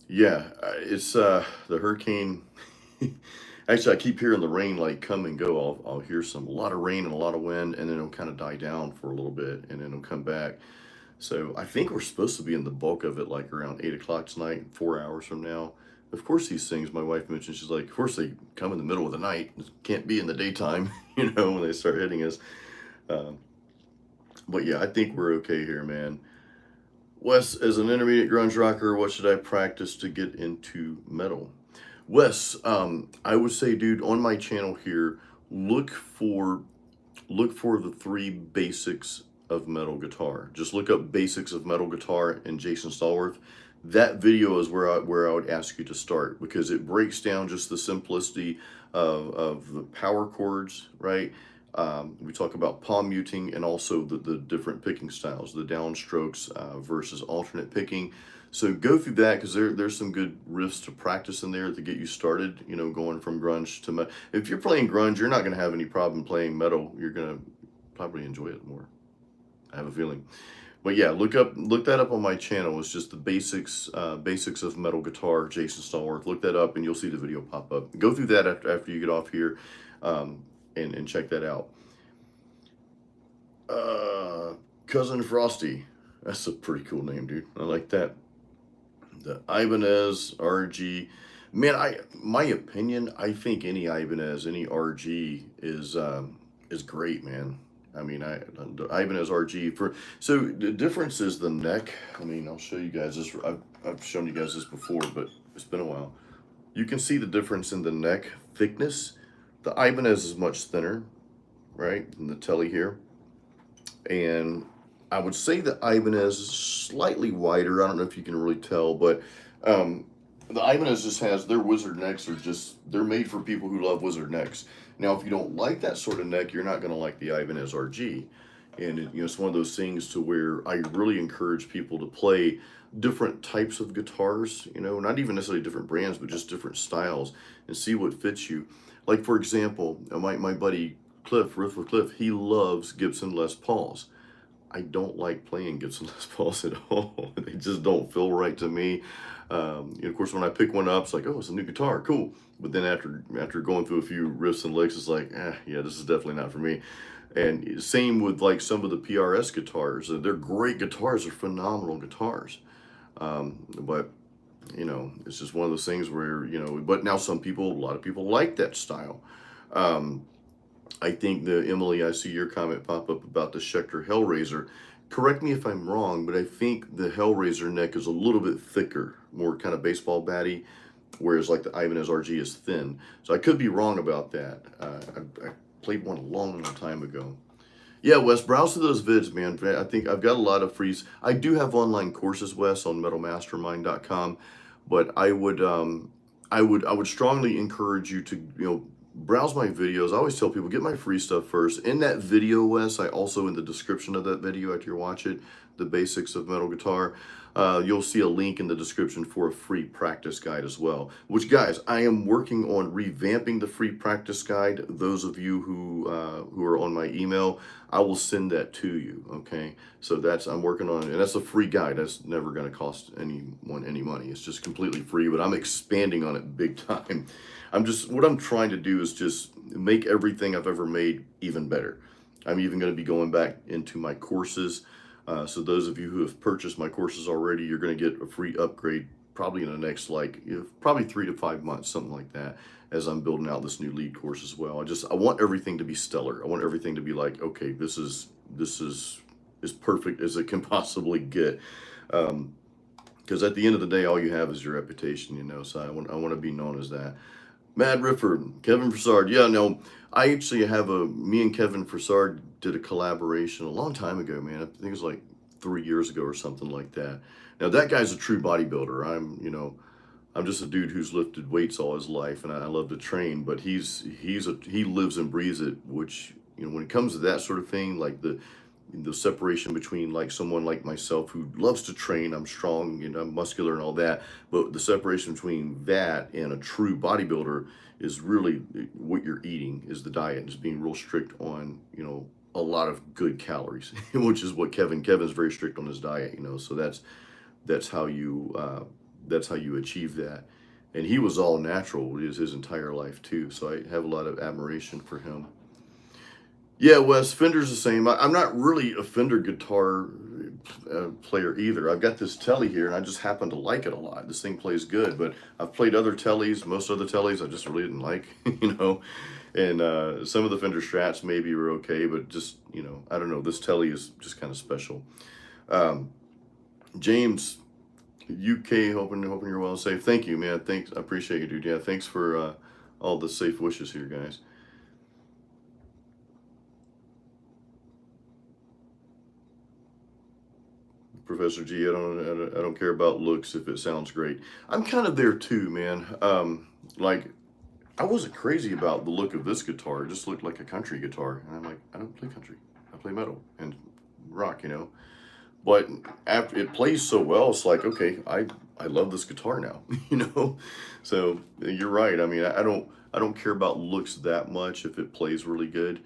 yeah, it's the hurricane. Actually, I keep hearing the rain like come and go. I'll hear a lot of rain and a lot of wind, and then it'll kind of die down for a little bit, and then it'll come back. So I think we're supposed to be in the bulk of it like around 8 o'clock tonight, 4 hours from now. Of course, these things, my wife mentioned, she's like, of course they come in the middle of the night. It can't be in the daytime, when they start hitting us. But yeah, I think we're okay here, man. Wes, as an intermediate grunge rocker, what should I practice to get into metal? Wes, I would say, dude, on my channel here, look for the 3 basics of metal guitar. Just look up basics of metal guitar and Jason Stallworth. That video is where I would ask you to start, because it breaks down just the simplicity of the power chords, right? We talk about palm muting and also the different picking styles, the downstrokes versus alternate picking. So go through that, because there's some good riffs to practice in there to get you started, going from grunge to metal. If you're playing grunge, you're not going to have any problem playing metal. You're going to probably enjoy it more, I have a feeling. But yeah, look that up on my channel. It's just the basics of metal guitar, Jason Stallworth. Look that up and you'll see the video pop up. Go through that after you get off here, and check that out. Cousin Frosty. That's a pretty cool name, dude. I like that. The Ibanez RG. Man, my opinion, I think any Ibanez, any RG is great, man. I mean, the Ibanez RG so the difference is the neck. I mean, I'll show you guys this. I've shown you guys this before, but it's been a while. You can see the difference in the neck thickness. The Ibanez is much thinner, right, than the Telly here. And I would say the Ibanez is slightly wider. I don't know if you can really tell, but the Ibanez just has, their wizard necks they're made for people who love wizard necks. Now, if you don't like that sort of neck, you're not going to like the Ibanez RG. And it's one of those things to where I really encourage people to play different types of guitars, not even necessarily different brands, but just different styles, and see what fits you. Like, for example, my buddy Cliff, Riff with Cliff, he loves Gibson Les Pauls. I don't like playing Gibson Les Pauls at all. They just don't feel right to me. Of course, when I pick one up, it's like, oh, it's a new guitar, cool. But then after going through a few riffs and licks, it's like, yeah, this is definitely not for me. And same with like some of the PRS guitars. They're great guitars, they're phenomenal guitars. But it's just one of those things where, but now a lot of people like that style. I think Emily, I see your comment pop up about the Schecter Hellraiser. correct me if I'm wrong, but I think the Hellraiser neck is a little bit thicker, more kind of baseball batty, whereas like the Ibanez RG is thin. So I could be wrong about that. I played one a long, long time ago. Yeah, Wes, browse through those vids, man. I think I've got a lot of frees. I do have online courses, Wes, on metalmastermind.com, but I would strongly encourage you to, browse my videos. I always tell people, get my free stuff first. In that video, Wes, I also, in the description of that video after you watch it, the basics of metal guitar, you'll see a link in the description for a free practice guide as well. Which, guys, I am working on revamping the free practice guide. Those of you who are on my email, I will send that to you. Okay, so I'm working on it, and that's a free guide. That's never going to cost anyone any money. It's just completely free. But I'm expanding on it big time. What I'm trying to do is just make everything I've ever made even better. I'm even going to be going back into my courses. So those of you who have purchased my courses already, you're going to get a free upgrade probably in the next, probably 3 to 5 months, something like that, as I'm building out this new lead course as well. I want everything to be stellar. I want everything to be like, okay, this is as perfect as it can possibly get. Because at the end of the day, all you have is your reputation, so I want to be known as that. Mad Riffer, Kevin Broussard. Yeah, no, I actually have me and Kevin Broussard did a collaboration a long time ago, man. I think it was like 3 years ago or something like that. Now that guy's a true bodybuilder. I'm just a dude who's lifted weights all his life, and I love to train, but he lives and breathes it, which, when it comes to that sort of thing, like the separation between like someone like myself who loves to train, I'm strong, I'm muscular and all that, but the separation between that and a true bodybuilder is really what you're eating, is the diet, is being real strict on, a lot of good calories, which is what Kevin's very strict on his diet, so that's how you achieve that. And he was all natural his entire life too, so I have a lot of admiration for him. Yeah, Wes, Fender's the same. I'm not really a Fender guitar player either. I've got this Telly here, and I just happen to like it a lot. This thing plays good, but I've played other Tellys. Most other Tellys I just really didn't like, And some of the Fender Strats maybe were okay, but just, I don't know. This Telly is just kind of special. James, UK, hoping you're well and safe. Thank you, man. Thanks. I appreciate you, dude. Yeah, thanks for all the safe wishes here, guys. Professor G, I don't care about looks if it sounds great. I'm kind of there too, man. Like, I wasn't crazy about the look of this guitar. It just looked like a country guitar. And I'm like, I don't play country. I play metal and rock, But after it plays so well, it's like, okay, I love this guitar now, So you're right. I mean, I don't care about looks that much if it plays really good.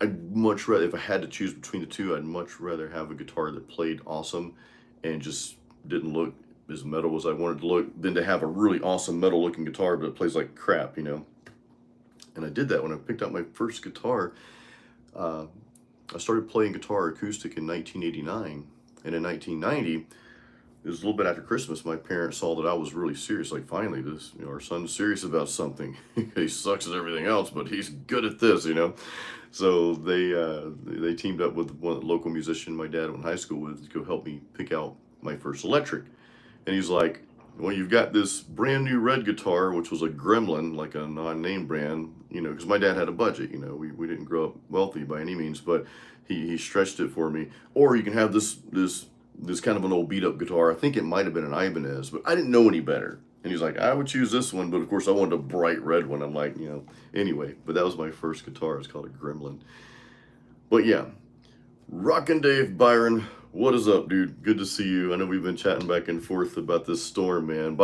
I'd much rather, if I had to choose between the two, I'd much rather have a guitar that played awesome and just didn't look as metal as I wanted to look, than to have a really awesome metal looking guitar, but it plays like crap, And I did that when I picked up my first guitar. I started playing guitar acoustic in 1989, and in 1990, it was a little bit after Christmas, my parents saw that I was really serious. Like, finally, our son's serious about something. He sucks at everything else, but he's good at this, So they teamed up with one local musician my dad went to high school with to go help me pick out my first electric. And he's like, well, you've got this brand new red guitar, which was a Gremlin, like a non-name brand, because my dad had a budget, we didn't grow up wealthy by any means, but he stretched it for me. Or you can have this kind of an old beat up guitar. I think it might have been an Ibanez, but I didn't know any better. And he's like, I would choose this one, but of course I wanted a bright red one. I'm like, anyway, but that was my first guitar. It's called a Gremlin. But yeah, Rockin' Dave Byron, what is up, dude? Good to see you. I know we've been chatting back and forth about this storm, man.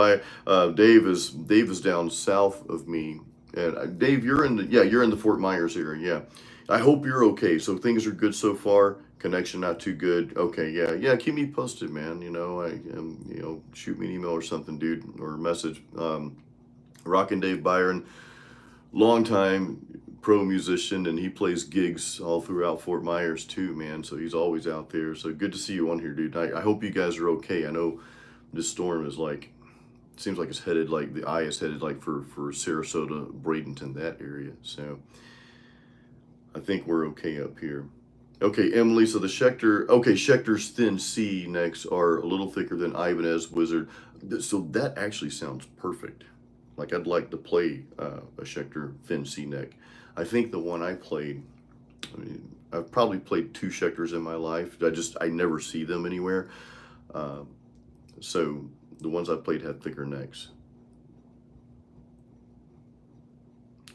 Dave is down south of me, and Dave, you're in the Fort Myers area. Yeah, I hope you're okay. So things are good so far. Connection not too good. Okay, yeah. Keep me posted, man. Shoot me an email or something, dude, or a message. Rockin' Dave Byron, longtime pro musician, and he plays gigs all throughout Fort Myers too, man. So he's always out there. So good to see you on here, dude. I hope you guys are okay. I know this storm is like, seems like it's headed, like the eye is headed like for Sarasota, Bradenton, that area. So I think we're okay up here. Okay, Emily, so the Schecter, okay, Schecter's thin C necks are a little thicker than Ibanez Wizard. So that actually sounds perfect. Like I'd like to play a Schecter thin C neck. I think the one I played, I mean, I've probably played two Schecters in my life. I never see them anywhere. Uh, so the ones I played had thicker necks.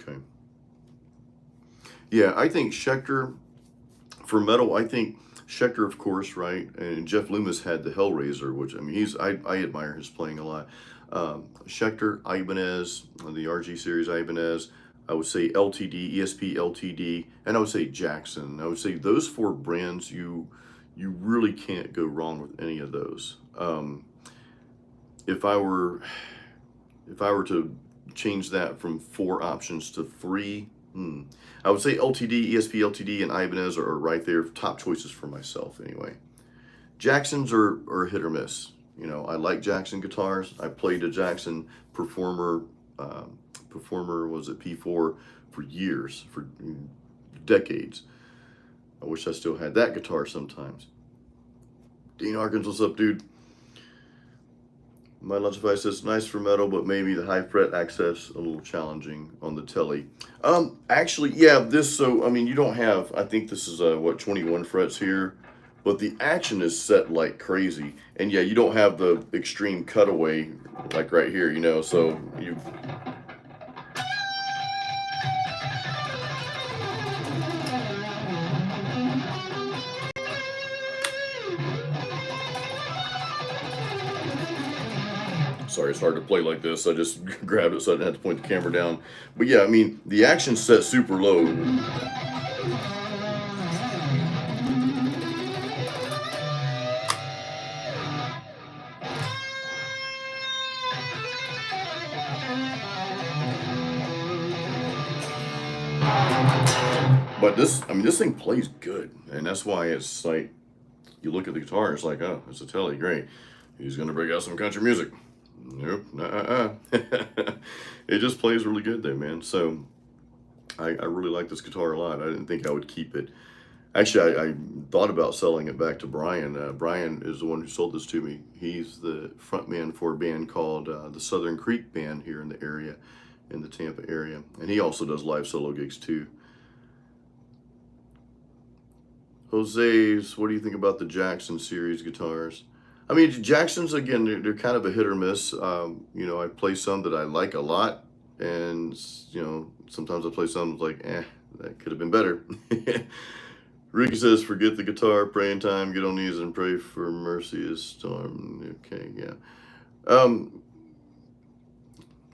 Okay. Yeah, I think Schecter, for metal, I think Schecter, of course, right? And Jeff Loomis had the Hellraiser, which I mean, I admire his playing a lot. Schecter, Ibanez, the RG series Ibanez. I would say LTD, ESP, LTD, and I would say Jackson. I would say those four brands, you really can't go wrong with any of those. If I were to change that from four options to three, I would say LTD, ESP, LTD, and Ibanez are right there, top choices for myself anyway. Jacksons are hit or miss. You know, I like Jackson guitars. I played a Jackson Performer, was it P4 for years, for decades. I wish I still had that guitar sometimes. Dean Harkins, what's up, dude? My lunch advice says nice for metal, but maybe the high fret access a little challenging on the Telly. Actually, yeah, so I mean, you don't have, I think this is what, 21 frets here, but the action is set like crazy. And yeah, you don't have the extreme cutaway like right here, you know, so you. Sorry, it's hard to play like this. I just grabbed it so I didn't have to point the camera down. But yeah, I mean, the action's set super low. But this, I mean, this thing plays good. And that's why it's like, you look at the guitar, it's like, oh, it's a Telly, great. He's going to break out some country music. Nope, it just plays really good there, man. So I really like this guitar a lot. I didn't think I would keep it. Actually, I thought about selling it back to Brian. Brian is the one who sold this to me. He's the front man for a band called the Southern Creek Band here in the area, in the Tampa area. And he also does live solo gigs too. Jose's, what do you think about the Jackson series guitars? I mean, Jacksons, again, they're kind of a hit or miss. You know, I play some that I like a lot, and, you know, sometimes I play some like, that could have been better. Ricky says, forget the guitar, praying time, get on knees and pray for mercy is storm. Okay, yeah.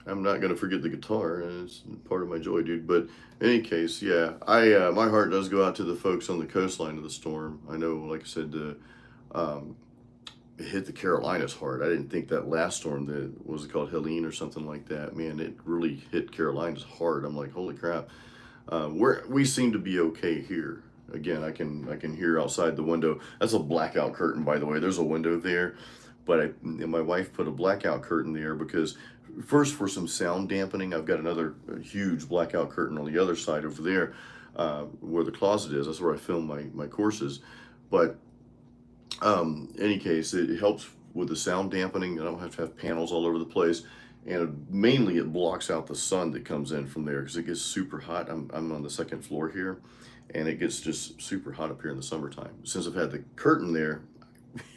I'm not going to forget the guitar, and it's part of my joy, dude. But in any case, yeah, my heart does go out to the folks on the coastline of the storm. I know, like I said, it hit the Carolinas hard. I didn't think that last storm, that was it called Helene or something like that, man, it really hit Carolinas hard. I'm like, holy crap. We seem to be okay here. Again, I can hear outside the window. That's a blackout curtain, by the way. There's a window there, but my wife put a blackout curtain there because first, for some sound dampening, I've got another huge blackout curtain on the other side over there, where the closet is. That's where I film my courses. But any case, it helps with the sound dampening. I don't have to have panels all over the place, and mainly it blocks out the sun that comes in from there because it gets super hot. I'm on the second floor here, and it gets just super hot up here in the summertime. Since I've had the curtain there,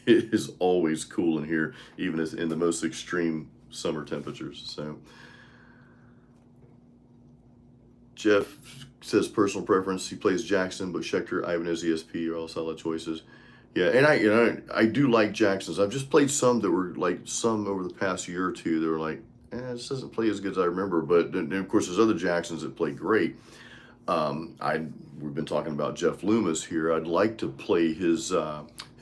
it is always cool in here, even in the most extreme summer temperatures. So Jeff says personal preference. He plays Jackson, but Schecter, Ibanez, ESP are all solid choices. Yeah, and I do like Jacksons. I've just played some that were like some over the past year or two. They were like, this doesn't play as good as I remember. But then, of course, there's other Jacksons that play great. We've been talking about Jeff Loomis here. I'd like to play his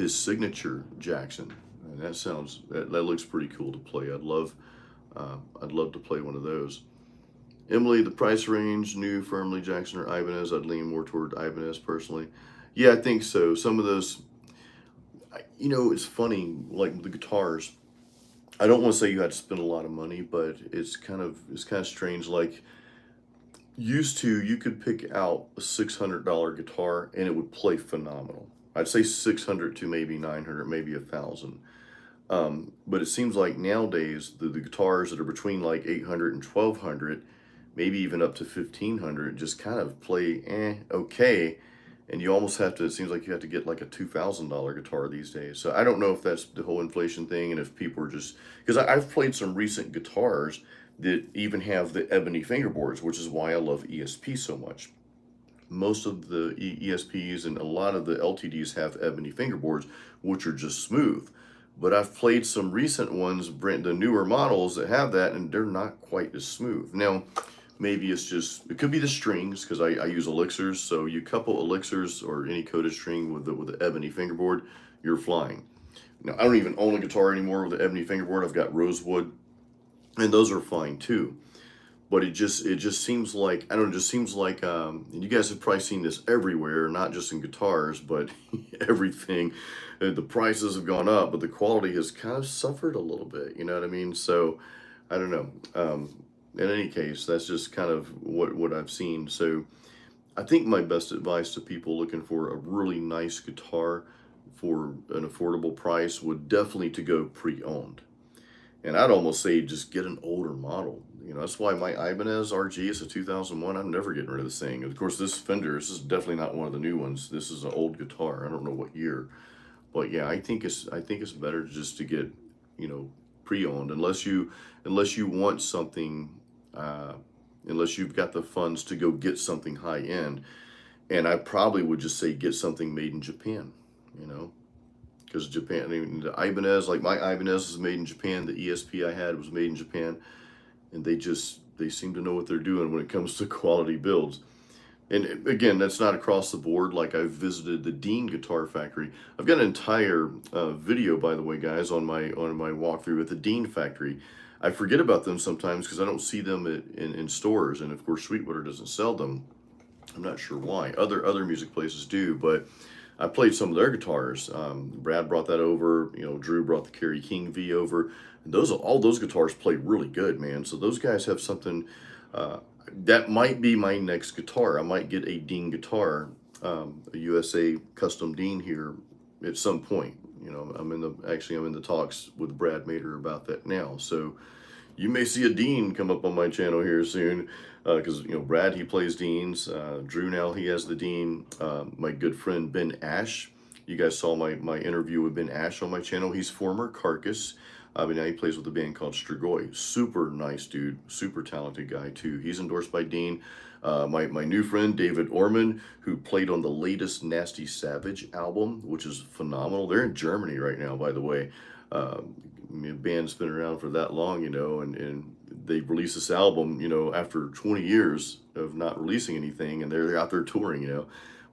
signature Jackson. And that looks pretty cool to play. I'd love to play one of those. Emily, the price range, new firmly Jackson or Ibanez. I'd lean more toward Ibanez personally. Yeah, I think so. Some of those, you know, it's funny, like the guitars. I don't want to say you had to spend a lot of money, but it's kind of strange. Like Used to, you could pick out a $600 guitar and it would play phenomenal. I'd say 600 to maybe 900, maybe 1,000. But it seems like nowadays the guitars that are between like 800 and 1,200, maybe even up to 1,500, just kind of play okay. And you almost have to, it seems like you have to get like a $2,000 guitar these days. So I don't know if that's the whole inflation thing and if people are just, because I've played some recent guitars that even have the ebony fingerboards, which is why I love ESP so much. Most of the ESPs and a lot of the LTDs have ebony fingerboards, which are just smooth. But I've played some recent ones, the newer models that have that, and they're not quite as smooth. Now, maybe it's just, it could be the strings, because I use elixirs. So you couple elixirs or any coated string with the ebony fingerboard, you're flying. Now, I don't even own a guitar anymore with the ebony fingerboard. I've got rosewood, and those are fine too. But it just seems like, I don't know, it just seems like, and you guys have probably seen this everywhere, not just in guitars, but everything. The prices have gone up, but the quality has kind of suffered a little bit, you know what I mean? So I don't know. In any case, that's just kind of what I've seen. So I think my best advice to people looking for a really nice guitar for an affordable price would definitely to go pre-owned. And I'd almost say just get an older model. You know, that's why my Ibanez RG is a 2001. I'm never getting rid of this thing. Of course, this Fender, this is definitely not one of the new ones. This is an old guitar. I don't know what year. But yeah, I think it's better just to get, you know, pre-owned unless you want something, unless you've got the funds to go get something high end. And I probably would just say get something made in Japan, you know, because Japan, I mean, the Ibanez, like my Ibanez is made in Japan. The ESP I had was made in Japan, and they seem to know what they're doing when it comes to quality builds. And again, that's not across the board. Like I've visited the Dean Guitar Factory. I've got an entire video, by the way, guys, on my walkthrough at the Dean Factory. I forget about them sometimes because I don't see them in stores, and of course Sweetwater doesn't sell them. I'm not sure why. Other music places do, but I played some of their guitars. Brad brought that over. You know, Drew brought the Kerry King V over. And all those guitars play really good, man. So those guys have something. That might be my next guitar. I might get a Dean guitar, a USA custom Dean here at some point. You know, I'm in the talks with Brad Mader about that now. So you may see a Dean come up on my channel here soon, because you know Brad, he plays Deans. Drew, now he has the Dean. My good friend Ben Ash, you guys saw my interview with Ben Ash on my channel. He's former Carcass. But now he plays with a band called Strigoi. Super nice dude, super talented guy too. He's endorsed by Dean. My new friend David Orman, who played on the latest Nasty Savage album, which is phenomenal. They're in Germany right now, by the way. I mean, band's been around for that long, you know, and they released this album, you know, after 20 years of not releasing anything, and they're out there touring, you know.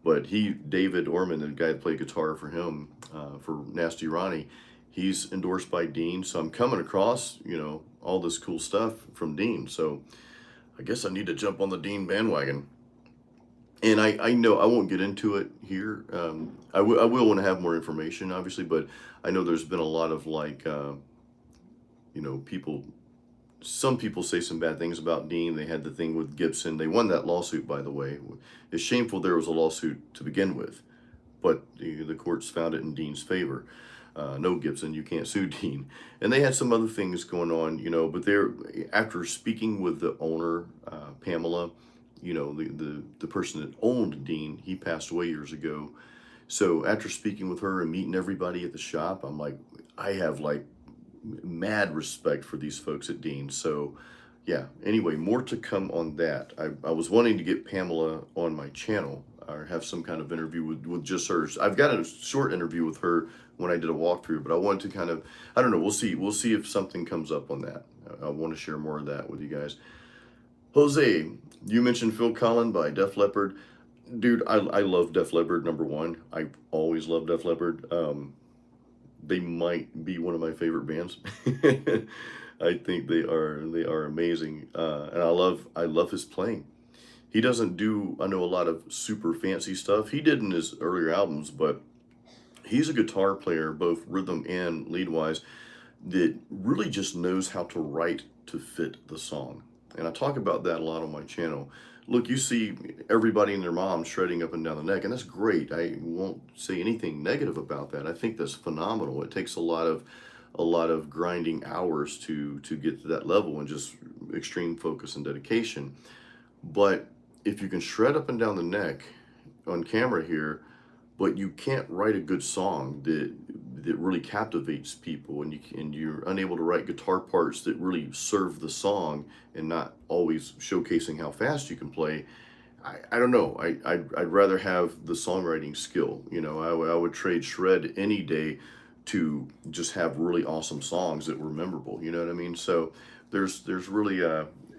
But David Orman, the guy that played guitar for him, for Nasty Ronnie, he's endorsed by Dean. So I'm coming across, you know, all this cool stuff from Dean. So I guess I need to jump on the Dean bandwagon. And I know I won't get into it here. I will want to have more information, obviously, but I know there's been a lot of like, you know, some people say some bad things about Dean. They had the thing with Gibson. They won that lawsuit, by the way. It's shameful there was a lawsuit to begin with, but the courts found it in Dean's favor. No, Gibson, you can't sue Dean. And they had some other things going on, you know, but after speaking with the owner, Pamela, you know, the person that owned Dean, he passed away years ago. So after speaking with her and meeting everybody at the shop, I'm like, I have like mad respect for these folks at Dean. So yeah, anyway, more to come on that. I was wanting to get Pamela on my channel or have some kind of interview with just her. I've got a short interview with her when I did a walkthrough, but I want to kind of, I don't know, we'll see if something comes up on that. I want to share more of that with you guys. Jose, you mentioned Phil Collin by Def Leppard. Dude, I love Def Leppard, number one. I always love Def Leppard. They might be one of my favorite bands. I think they are amazing. And I love his playing. He doesn't do, I know, a lot of super fancy stuff. He did in his earlier albums, but he's a guitar player, both rhythm and lead-wise, that really just knows how to write to fit the song. And I talk about that a lot on my channel. look, you see everybody and their mom shredding up and down the neck, and that's great. I won't say anything negative about that. I think that's phenomenal. It takes a lot of grinding hours to get to that level, and just extreme focus and dedication. But if you can shred up and down the neck on camera here, but you can't write a good song that really captivates people, and you're unable to write guitar parts that really serve the song, and not always showcasing how fast you can play. I don't know. I'd rather have the songwriting skill. You know, I would trade shred any day to just have really awesome songs that were memorable. You know what I mean? So there's really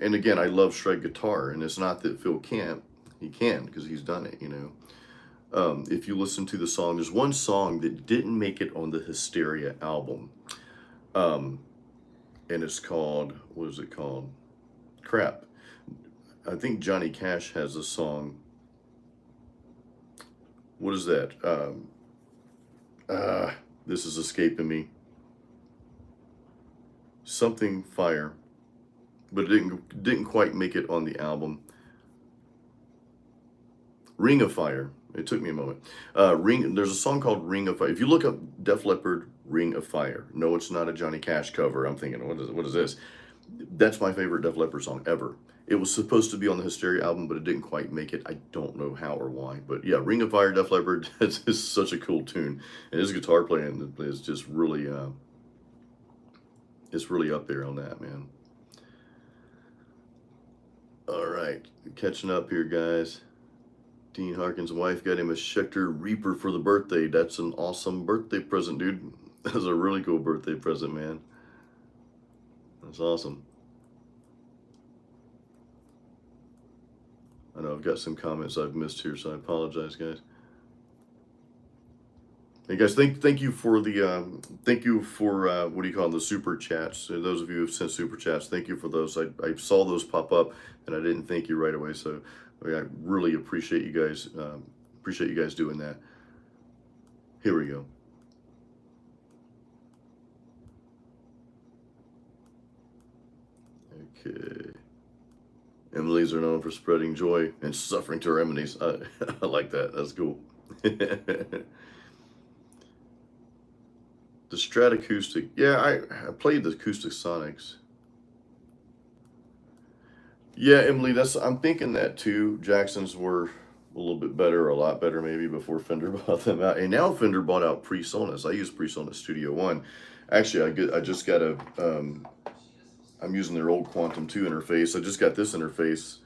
and again, I love shred guitar, and it's not that Phil can't. He can, because he's done it. You know. If you listen to the song, there's one song that didn't make it on the Hysteria album. And it's called, what is it called? Crap. I think Johnny Cash has a song. What is that? This is escaping me. Something Fire. But it didn't quite make it on the album. Ring of Fire. It took me a moment. There's a song called Ring of Fire. If you look up Def Leppard, Ring of Fire. No, it's not a Johnny Cash cover. I'm thinking, what is this? That's my favorite Def Leppard song ever. It was supposed to be on the Hysteria album, but it didn't quite make it. I don't know how or why. But yeah, Ring of Fire, Def Leppard, is such a cool tune. And his guitar playing is just really, it's really up there on that, man. All right, catching up here, guys. Dean Harkin's wife got him a Schecter Reaper for the birthday. That's an awesome birthday present, dude. That's a really cool birthday present, man. That's awesome. I know I've got some comments I've missed here, so I apologize, guys. Hey guys, thank you for the what do you call them, the super chats. Those of you who've sent super chats, thank you for those. I saw those pop up, and I didn't thank you right away, so I really appreciate you guys. Appreciate you guys doing that. Here we go. Okay. Emily's are known for spreading joy and suffering to her enemies. I like that. That's cool. The Strat acoustic. Yeah, I played the acoustic Sonics. Yeah, Emily, I'm thinking that too. Jacksons were a little bit better, a lot better maybe, before Fender bought them out. And now Fender bought out PreSonus. I use PreSonus Studio One. Actually, I just got a I'm using their old Quantum 2 interface. I just got this interface.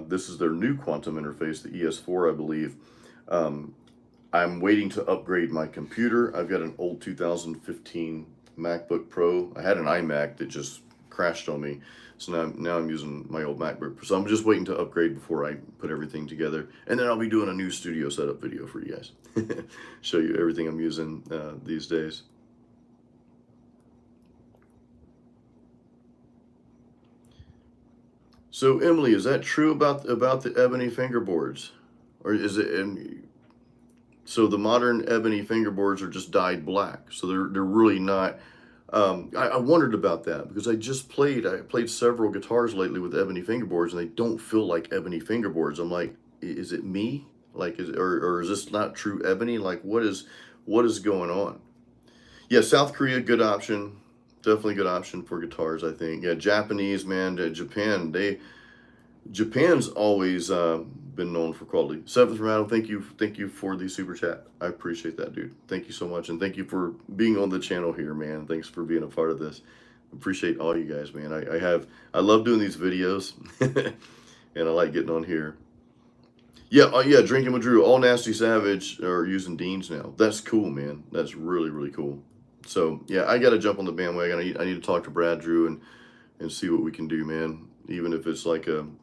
This is their new Quantum interface, the ES4, I believe. I'm waiting to upgrade my computer. I've got an old 2015 MacBook Pro. I had an iMac that just crashed on me. So now I'm using my old MacBook. So I'm just waiting to upgrade before I put everything together. And then I'll be doing a new studio setup video for you guys. Show you everything I'm using these days. So Emily, is that true about the ebony fingerboards? Or is it, so the modern ebony fingerboards are just dyed black. So they're really not. I wondered about that, because I played several guitars lately with ebony fingerboards, and they don't feel like ebony fingerboards. I'm like, is it me? Like, or is this not true ebony? Like, what is going on? Yeah, South Korea, good option. Definitely good option for guitars, I think. Yeah, Japanese, man, Japan's always been known for quality. Seventh from Adam, thank you for the super chat. I appreciate that, dude. Thank you so much, and thank you for being on the channel here, man. Thanks for being a part of this. Appreciate all you guys, man. I love doing these videos, and I like getting on here. Yeah, yeah, Drinking with Drew. All Nasty Savage are using Deans now. That's cool, man. That's really, really cool. So yeah, I got to jump on the bandwagon. I need to talk to Brad Drew and see what we can do, man. Even if it's like I'm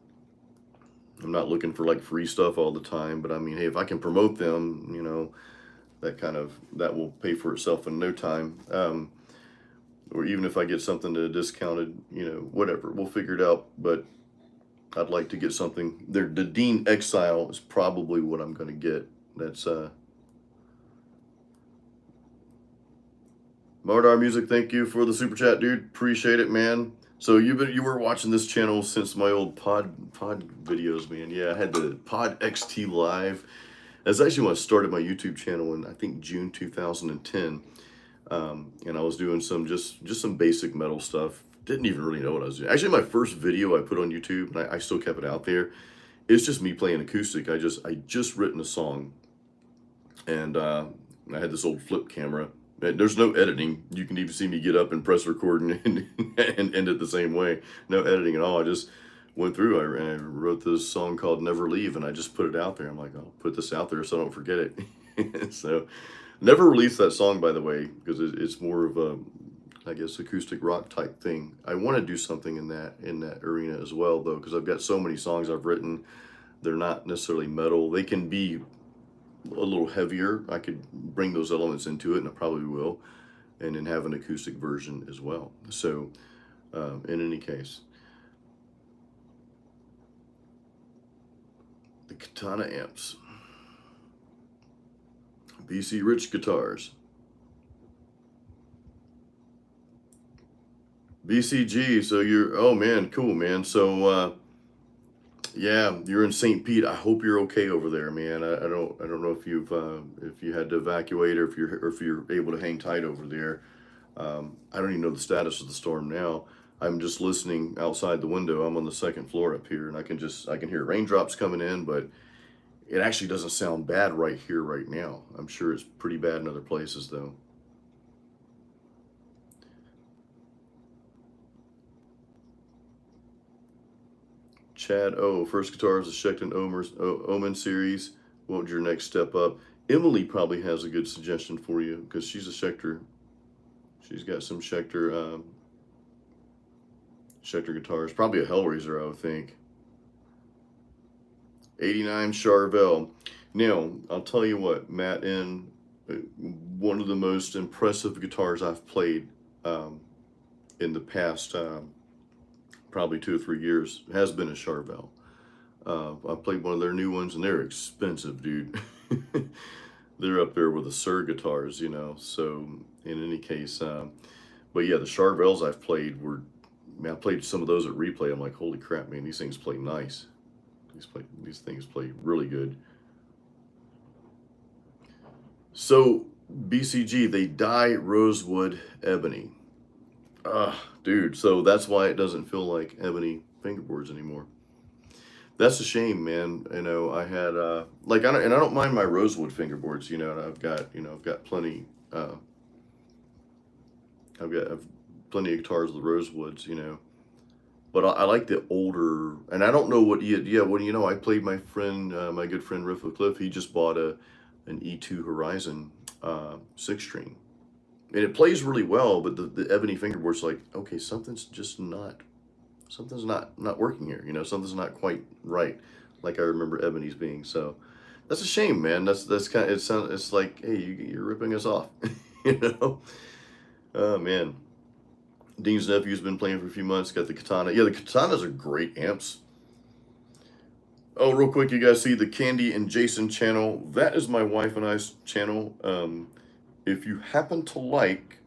not looking for like free stuff all the time, but I mean, hey, if I can promote them, you know, that will pay for itself in no time. Or even if I get something at a discounted, you know, whatever, we'll figure it out. But I'd like to get something there. The Dean Exile is probably what I'm going to get. That's Mardar Music, thank you for the super chat, dude. Appreciate it, man. So you were watching this channel since my old pod videos, man. Yeah, I had the Pod XT Live. That's actually when I started my YouTube channel in, I think, June 2010. And I was doing some just some basic metal stuff. Didn't even really know what I was doing. Actually, my first video I put on YouTube, and I still kept it out there. It's just me playing acoustic. I just written a song, and I had this old flip camera. There's no editing. You can even see me get up and press record and end it the same way. No editing at all. I just went through. I wrote this song called "Never Leave," and I just put it out there. I'm like, I'll put this out there so I don't forget it. So, never released that song, by the way, because it's more of a, I guess, acoustic rock type thing. I want to do something in that arena as well, though, because I've got so many songs I've written. They're not necessarily metal. They can be a little heavier. I could bring those elements into it, and I probably will, and then have an acoustic version as well. So, in any case, the Katana amps, BC Rich guitars, BCG. So you're, oh man, cool, man. So yeah, you're in St. Pete. I hope you're okay over there, man. I don't know if you had to evacuate, or if you're able to hang tight over there. I don't even know the status of the storm now. I'm just listening outside the window. I'm on the second floor up here, and I can hear raindrops coming in, but it actually doesn't sound bad right here right now. I'm sure it's pretty bad in other places though. Chad O, first guitar is the Schechten Omen series. What would your next step up? Emily probably has a good suggestion for you, because she's a Schechter. She's got some Schechter guitars. Probably a Hellraiser, I would think. 89 Charvel. Now, I'll tell you what, Matt, in one of the most impressive guitars I've played in the past probably 2 or 3 years has been a Charvel. I played one of their new ones, and they're expensive, dude. They're up there with the Sir guitars, you know. So in any case, but yeah, the Charvels I've played were, man, I played some of those at replay. I'm like, holy crap, man, these things play nice. These things play really good. So BCG, they dye rosewood ebony. Dude, so that's why it doesn't feel like ebony fingerboards anymore. That's a shame, man. You know, I had like, I don't mind my rosewood fingerboards. You know, and I've got plenty. I've plenty of guitars with rosewoods. You know, but I like the older. And I don't know what. Yeah, well, you know, I played my good friend Riff with Cliff. He just bought an E2 Horizon 6-string. And it plays really well, but the ebony fingerboard's like, okay, something's not working here. You know, something's not quite right, like I remember ebony's being. So that's a shame, man. That's kind of, it's like, hey, you're ripping us off. You know. Oh man. Dean's nephew's been playing for a few months. Got the Katana. Yeah, the Katanas are great amps. Oh, real quick, you guys see the Candy and Jason channel? That is my wife and I's channel. If you happen to like,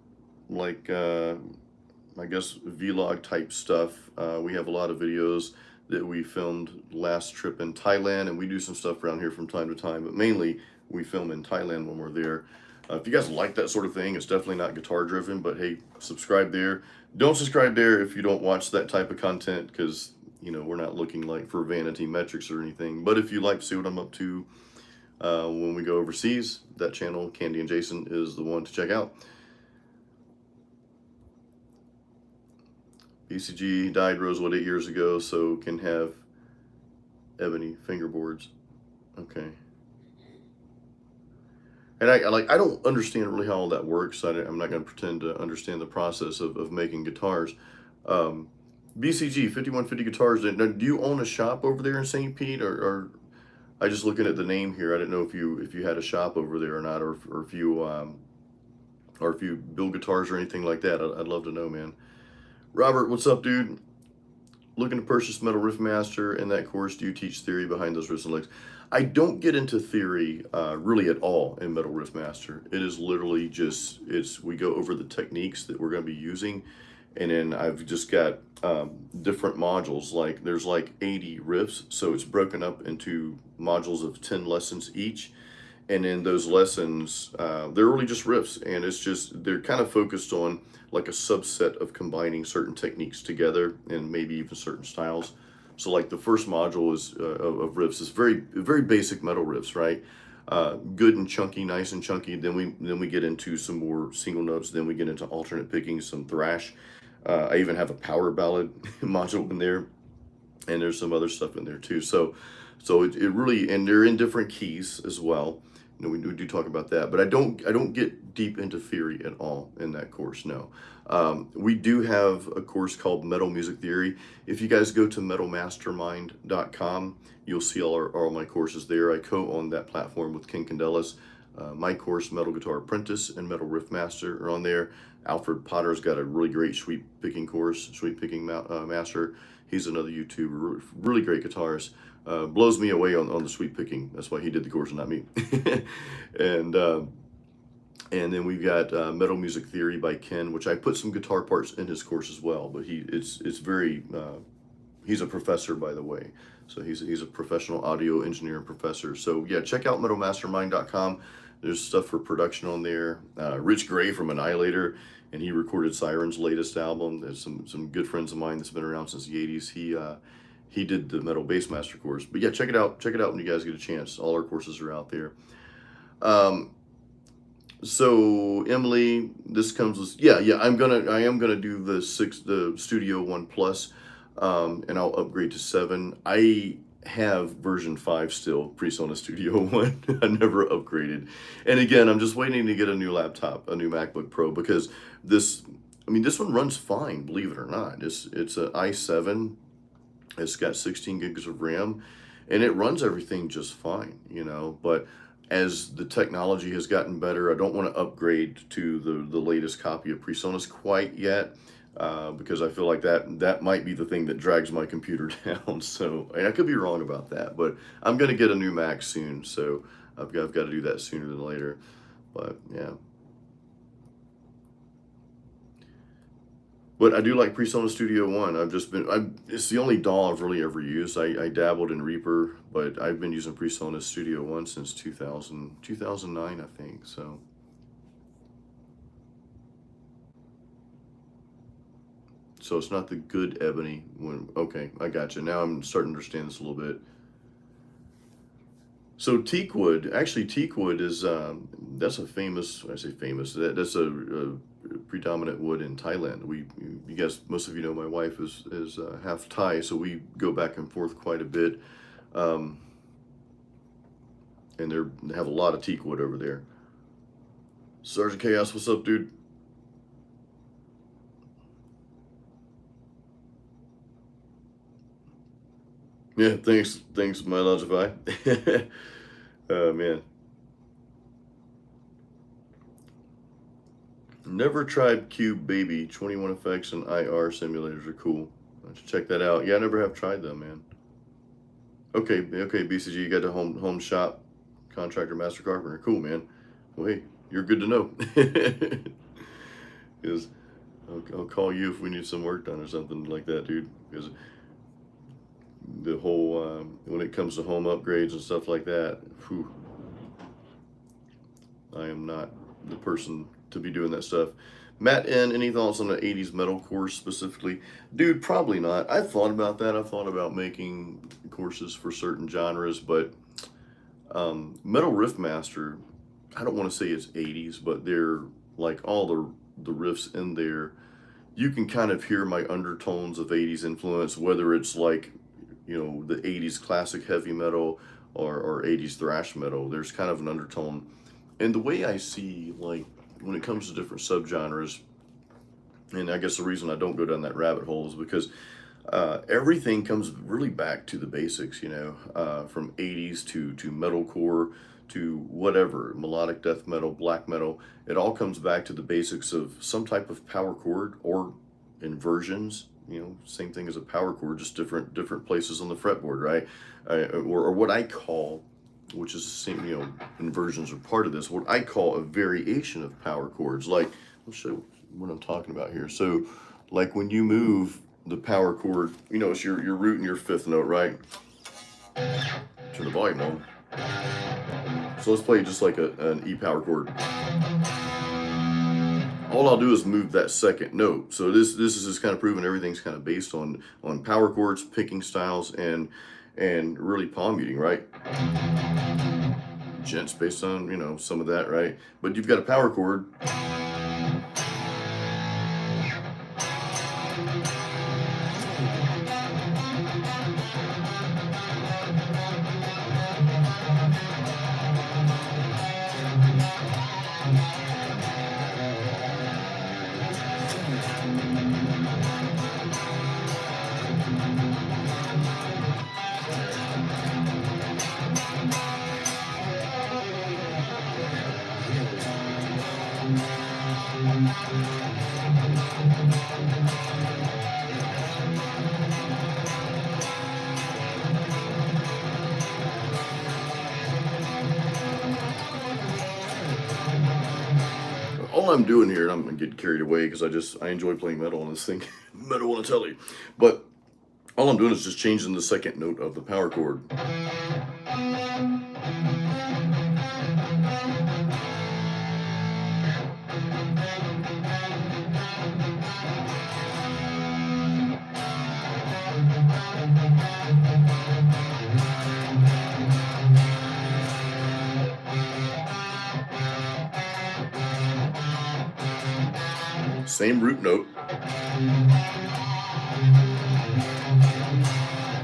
I guess, vlog type stuff, we have a lot of videos that we filmed last trip in Thailand, and we do some stuff around here from time to time, but mainly we film in Thailand when we're there. If you guys like that sort of thing, it's definitely not guitar driven, but hey, subscribe there. Don't subscribe there if you don't watch that type of content, because, you know, we're not looking like for vanity metrics or anything. But if you like to see what I'm up to when we go overseas, that channel, Candy and Jason, is the one to check out. BCG died rosewood 8 years ago, so can have ebony fingerboards. Okay. And I don't understand really how all that works. I'm not going to pretend to understand the process of making guitars. BCG 5150 Guitars. Now, do you own a shop over there in St. Pete, or I just looking at the name here, I didn't know if you had a shop over there or not, or if you build guitars or anything like that. I'd love to know, man. Robert, what's up, dude? Looking to purchase Metal Riff Master. In that course, do you teach theory behind those riffs and licks? I don't get into theory really at all in Metal Riff Master. It is literally just, we go over the techniques that we're going to be using, And then I've just got different modules, like there's like 80 riffs, so it's broken up into modules of 10 lessons each. And in those lessons, they're really just riffs, and it's just, they're kind of focused on like a subset of combining certain techniques together and maybe even certain styles. So like the first module is of riffs is very basic metal riffs, right? Good and chunky, nice and chunky. Then we get into some more single notes. Then we get into alternate picking, some thrash. I even have a power ballad module in there, and there's some other stuff in there too. So it really, and they're in different keys as well. You know, we do talk about that, but I don't get deep into theory at all in that course. No, we do have a course called Metal Music Theory. If you guys go to metalmastermind.com, you'll see all my courses there. I co-own that platform with Ken Candelas. My course, Metal Guitar Apprentice and Metal Riff Master, are on there. Alfred Potter's got a really great sweep picking course, sweep picking master. He's another YouTuber, really great guitarist. Blows me away on the sweep picking. That's why he did the course and not me. And then we've got Metal Music Theory by Ken, which I put some guitar parts in his course as well. But it's very he's a professor, by the way. So he's a professional audio engineer and professor. So yeah, check out metalmastermind.com. There's stuff for production on there. Rich Gray from Annihilator, and he recorded Siren's latest album. There's some good friends of mine that's been around since the 80s. He did the Metal Bassmaster course. But yeah, check it out. Check it out when you guys get a chance. All our courses are out there. So Emily, this comes with, yeah, I am gonna do the Studio One Plus, and I'll upgrade to 7. I have version 5 still, PreSonus Studio One. I never upgraded, and again, I'm just waiting to get a new laptop, a new MacBook Pro, because this one runs fine, believe it or not. It's an i7. It's got 16 gigs of RAM, and it runs everything just fine, you know. But as the technology has gotten better, I don't want to upgrade to the latest copy of PreSonus quite yet, because I feel like that might be the thing that drags my computer down. So, and I could be wrong about that, but I'm going to get a new Mac soon, so I've got to do that sooner than later. But yeah. But I do like PreSonus Studio One. It's the only DAW I've really ever used. I dabbled in Reaper, but I've been using PreSonus Studio One since 2009, I think. So it's not the good ebony one. Okay, I got you. Now I'm starting to understand this a little bit. So teakwood, actually teakwood is, that's a famous, I say famous, that's a predominant wood in Thailand. You guys, most of you know my wife is half Thai, so we go back and forth quite a bit. And they have a lot of teakwood over there. Sergeant Chaos, what's up, dude? Yeah, thanks, my Logify. Oh man. Never tried Cube Baby. 21 effects and IR simulators are cool. I should check that out. Yeah, I never have tried them, man. Okay, BCG, you got the home shop, contractor, master carpenter. Cool, man. Well, hey, you're good to know. Because I'll call you if we need some work done or something like that, dude. Because the whole, when it comes to home upgrades and stuff like that, whew, I am not the person to be doing that stuff. Matt N, any thoughts on the 80s metal course specifically? Dude, probably not. I thought about that. I thought about making courses for certain genres, but Metal Riff Master, I don't want to say it's 80s, but they're like all the riffs in there. You can kind of hear my undertones of 80s influence, whether it's like, you know, the 80s classic heavy metal or 80s thrash metal. There's kind of an undertone. And the way I see, like, when it comes to different subgenres, and I guess the reason I don't go down that rabbit hole is because everything comes really back to the basics, you know, from 80s to metalcore to whatever, melodic death metal, black metal. It all comes back to the basics of some type of power chord or inversions. You know, same thing as a power chord, just different places on the fretboard, right? Or what I call, which is the same, you know, inversions are part of this, what I call a variation of power chords. Like, I'll show you what I'm talking about here. So like when you move the power chord, you know, it's your root and your fifth note, right? Turn the volume on. So let's play just like an E power chord. All I'll do is move that second note. So this is just kind of proving everything's kind of based on power chords, picking styles, and really palm muting, right? Gents based on, you know, some of that, right? But you've got a power chord. All I'm doing here, and I'm gonna get carried away because I enjoy playing metal on this thing, metal on a Telly. But all I'm doing is just changing the second note of the power chord. Same root note.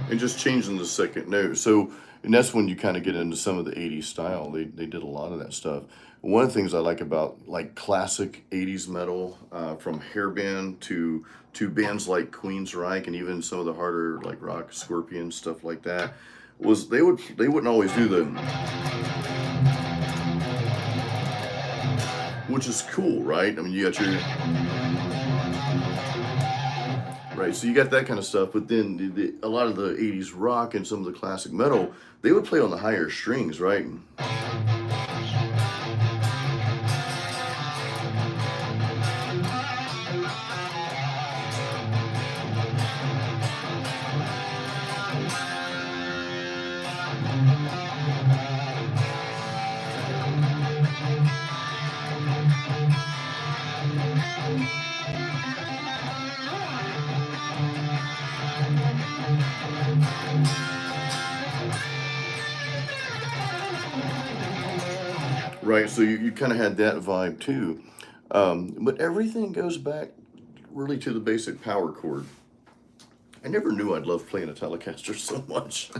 And just changing the second note. So, and that's when you kind of get into some of the 80s style. They did a lot of that stuff. One of the things I like about like classic 80s metal, from hairband to bands like Queensryche and even some of the harder like rock, Scorpion, stuff like that, was they wouldn't always do the, which is cool, right? I mean, you got your, right, so you got that kind of stuff, but then a lot of the 80s rock and some of the classic metal, they would play on the higher strings, right? Right, so you kind of had that vibe too. But everything goes back really to the basic power chord. I never knew I'd love playing a Telecaster so much.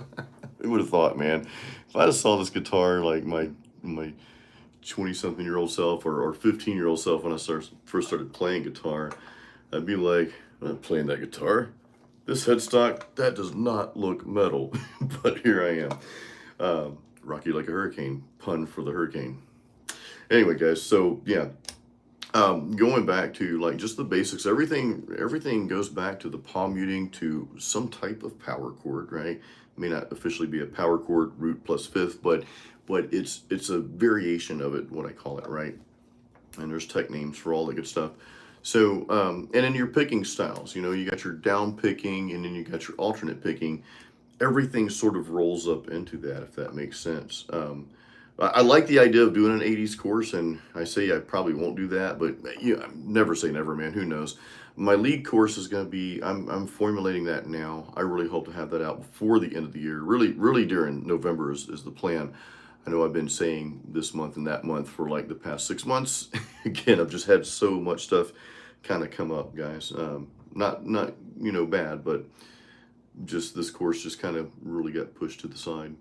Who would have thought, man? If I just saw this guitar like my 20-something-year-old self or 15-year-old self when I first started playing guitar, I'd be like, I'm not playing that guitar. This headstock, that does not look metal. But here I am. Rock you like a hurricane, pun for the hurricane. Anyway, guys, so yeah, going back to like just the basics, everything goes back to the palm muting to some type of power chord, right? It may not officially be a power chord, root plus fifth, but it's a variation of it, what I call it, right? And there's tech names for all the good stuff. So, and in your picking styles, you know, you got your down picking and then you got your alternate picking. Everything sort of rolls up into that, if that makes sense. I like the idea of doing an 80s course, and I say I probably won't do that, but you know, never say never, man. Who knows? My lead course is going to be, I'm formulating that now. I really hope to have that out before the end of the year. Really during November is the plan. I know I've been saying this month and that month for like the past 6 months. Again, I've just had so much stuff kind of come up, guys. Not you know, bad, but just this course just kind of really got pushed to the side.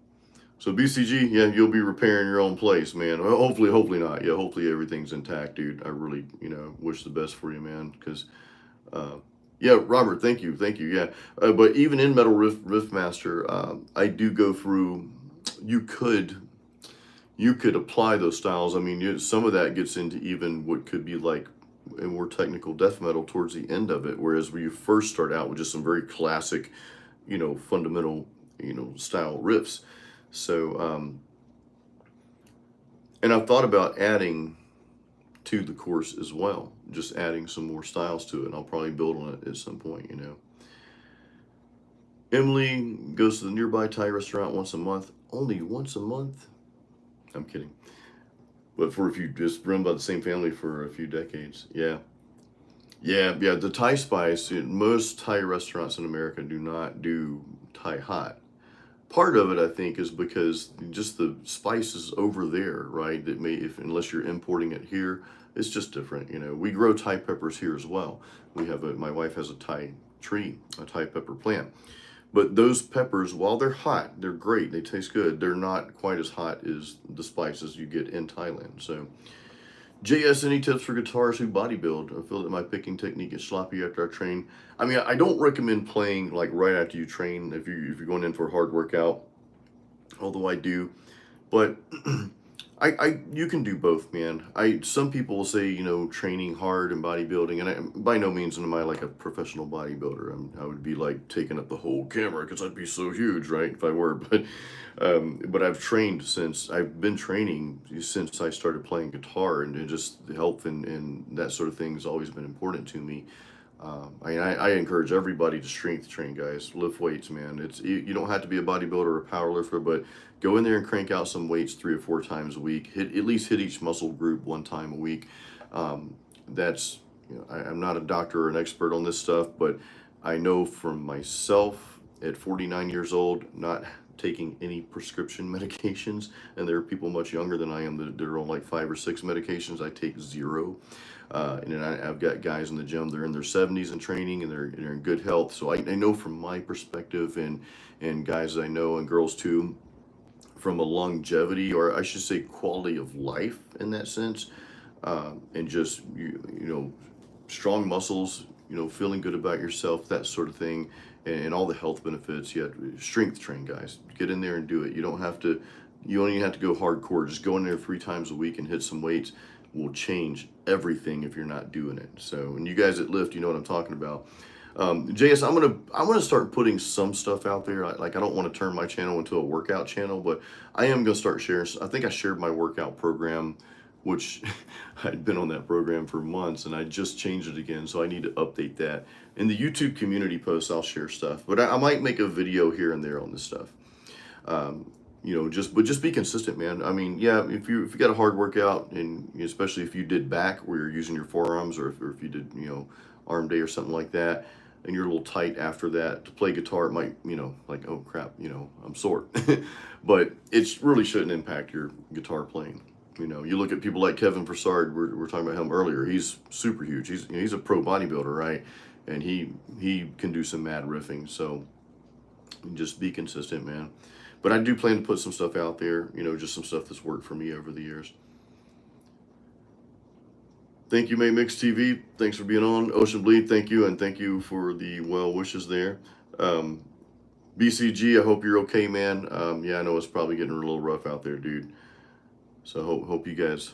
So BCG, yeah, you'll be repairing your own place, man. Well, hopefully not. Yeah, hopefully everything's intact, dude. I really, you know, wish the best for you, man. Because, yeah, Robert, thank you. Yeah, but even in Metal Riff Master, I do go through. You could apply those styles. I mean, some of that gets into even what could be like a more technical death metal towards the end of it. Whereas when you first start out with just some very classic, you know, fundamental, you know, style riffs. So, and I've thought about adding to the course as well, just adding some more styles to it. And I'll probably build on it at some point, you know. Emily goes to the nearby Thai restaurant once a month. Only once a month? I'm kidding. But for if you just run by the same family for a few decades, yeah. Yeah, the Thai spice, most Thai restaurants in America do not do Thai hot. Part of it, I think, is because just the spices over there, right? That may, if unless you're importing it here, it's just different. You know, we grow Thai peppers here as well. We have my wife has a Thai tree, a Thai pepper plant. But those peppers, while they're hot, they're great. They taste good. They're not quite as hot as the spices you get in Thailand. So, JS, any tips for guitarists who bodybuild? I feel that my picking technique is sloppy after I train. I mean, I don't recommend playing like right after you train if you're going in for a hard workout, although I do. But you can do both, man. Some people will say, you know, training hard and bodybuilding, and by no means am I like a professional bodybuilder. I would be like taking up the whole camera because I'd be so huge, right? If I were, but I've been training since I started playing guitar, and just the health and that sort of thing has always been important to me. I encourage everybody to strength train, guys. Lift weights, man. You don't have to be a bodybuilder or a power lifter, but go in there and crank out some weights 3 or 4 times a week. At least hit each muscle group 1 time a week. That's, you know, I'm not a doctor or an expert on this stuff, but I know from myself at 49 years old, not taking any prescription medications, and there are people much younger than I am that are on like 5 or 6 medications. I take 0. And then I've got guys in the gym, they're in their 70s and training, and they're in good health. So I know from my perspective, and guys I know, and girls too, from a longevity, or I should say quality of life in that sense, and just, you know, strong muscles, you know, feeling good about yourself, that sort of thing, and all the health benefits. You have to strength train, guys. Get in there and do it. You don't even have to go hardcore. Just go in there 3 times a week and hit some weights. Will change everything if you're not doing it. So, and you guys that lift, you know what I'm talking about. JS, I'm gonna start putting some stuff out there. I don't want to turn my channel into a workout channel, but I am gonna start sharing. I think I shared my workout program, which I'd been on that program for months, and I just changed it again, so I need to update that. In the YouTube community posts, I'll share stuff, but I might make a video here and there on this stuff. You know, just be consistent, man. I mean, yeah, if you got a hard workout, and especially if you did back where you're using your forearms, or if you did, you know, arm day or something like that, and you're a little tight after that to play guitar, it might, you know, like, oh crap, you know, I'm sore. But it really shouldn't impact your guitar playing. You know, you look at people like Kevin Broussard, we're talking about him earlier. He's super huge. He's a pro bodybuilder, right? And he can do some mad riffing. So just be consistent, man. But I do plan to put some stuff out there, you know, just some stuff that's worked for me over the years. Thank you, Mix TV. Thanks for being on. Ocean Bleed, thank you, and thank you for the well wishes there. BCG, I hope you're okay, man. Yeah, I know it's probably getting a little rough out there, dude. So hope you guys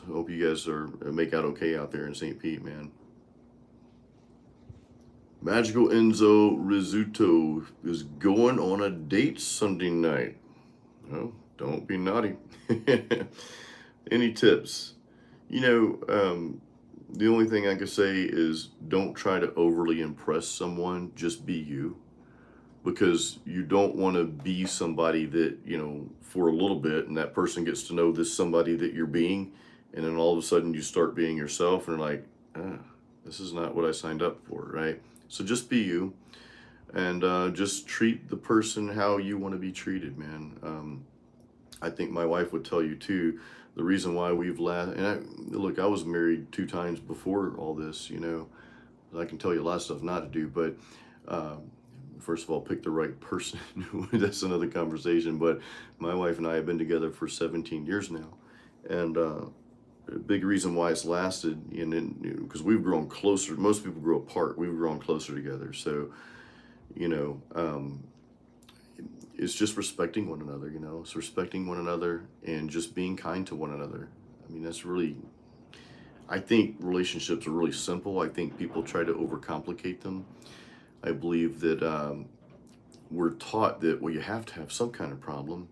are make out okay out there in St. Pete, man. Magical Enzo Rizzuto is going on a date Sunday night. Oh, don't be naughty. Any tips? You know, the only thing I can say is don't try to overly impress someone. Just be you. Because you don't want to be somebody that, you know, for a little bit, and that person gets to know this somebody that you're being, and then all of a sudden you start being yourself, and like, this is not what I signed up for, right? So just be you, and just treat the person how you want to be treated, man. I think my wife would tell you too, the reason why we've look, I was married 2 times before all this, you know. I can tell you a lot of stuff not to do, but first of all, pick the right person. That's another conversation. But my wife and I have been together for 17 years now, and a big reason why it's lasted, and because we've grown closer. Most people grow apart. We've grown closer together. So, you know, it's just respecting one another. You know, it's respecting one another and just being kind to one another. I mean, that's really. I think relationships are really simple. I think people try to overcomplicate them. I believe that we're taught that, well, you have to have some kind of problem.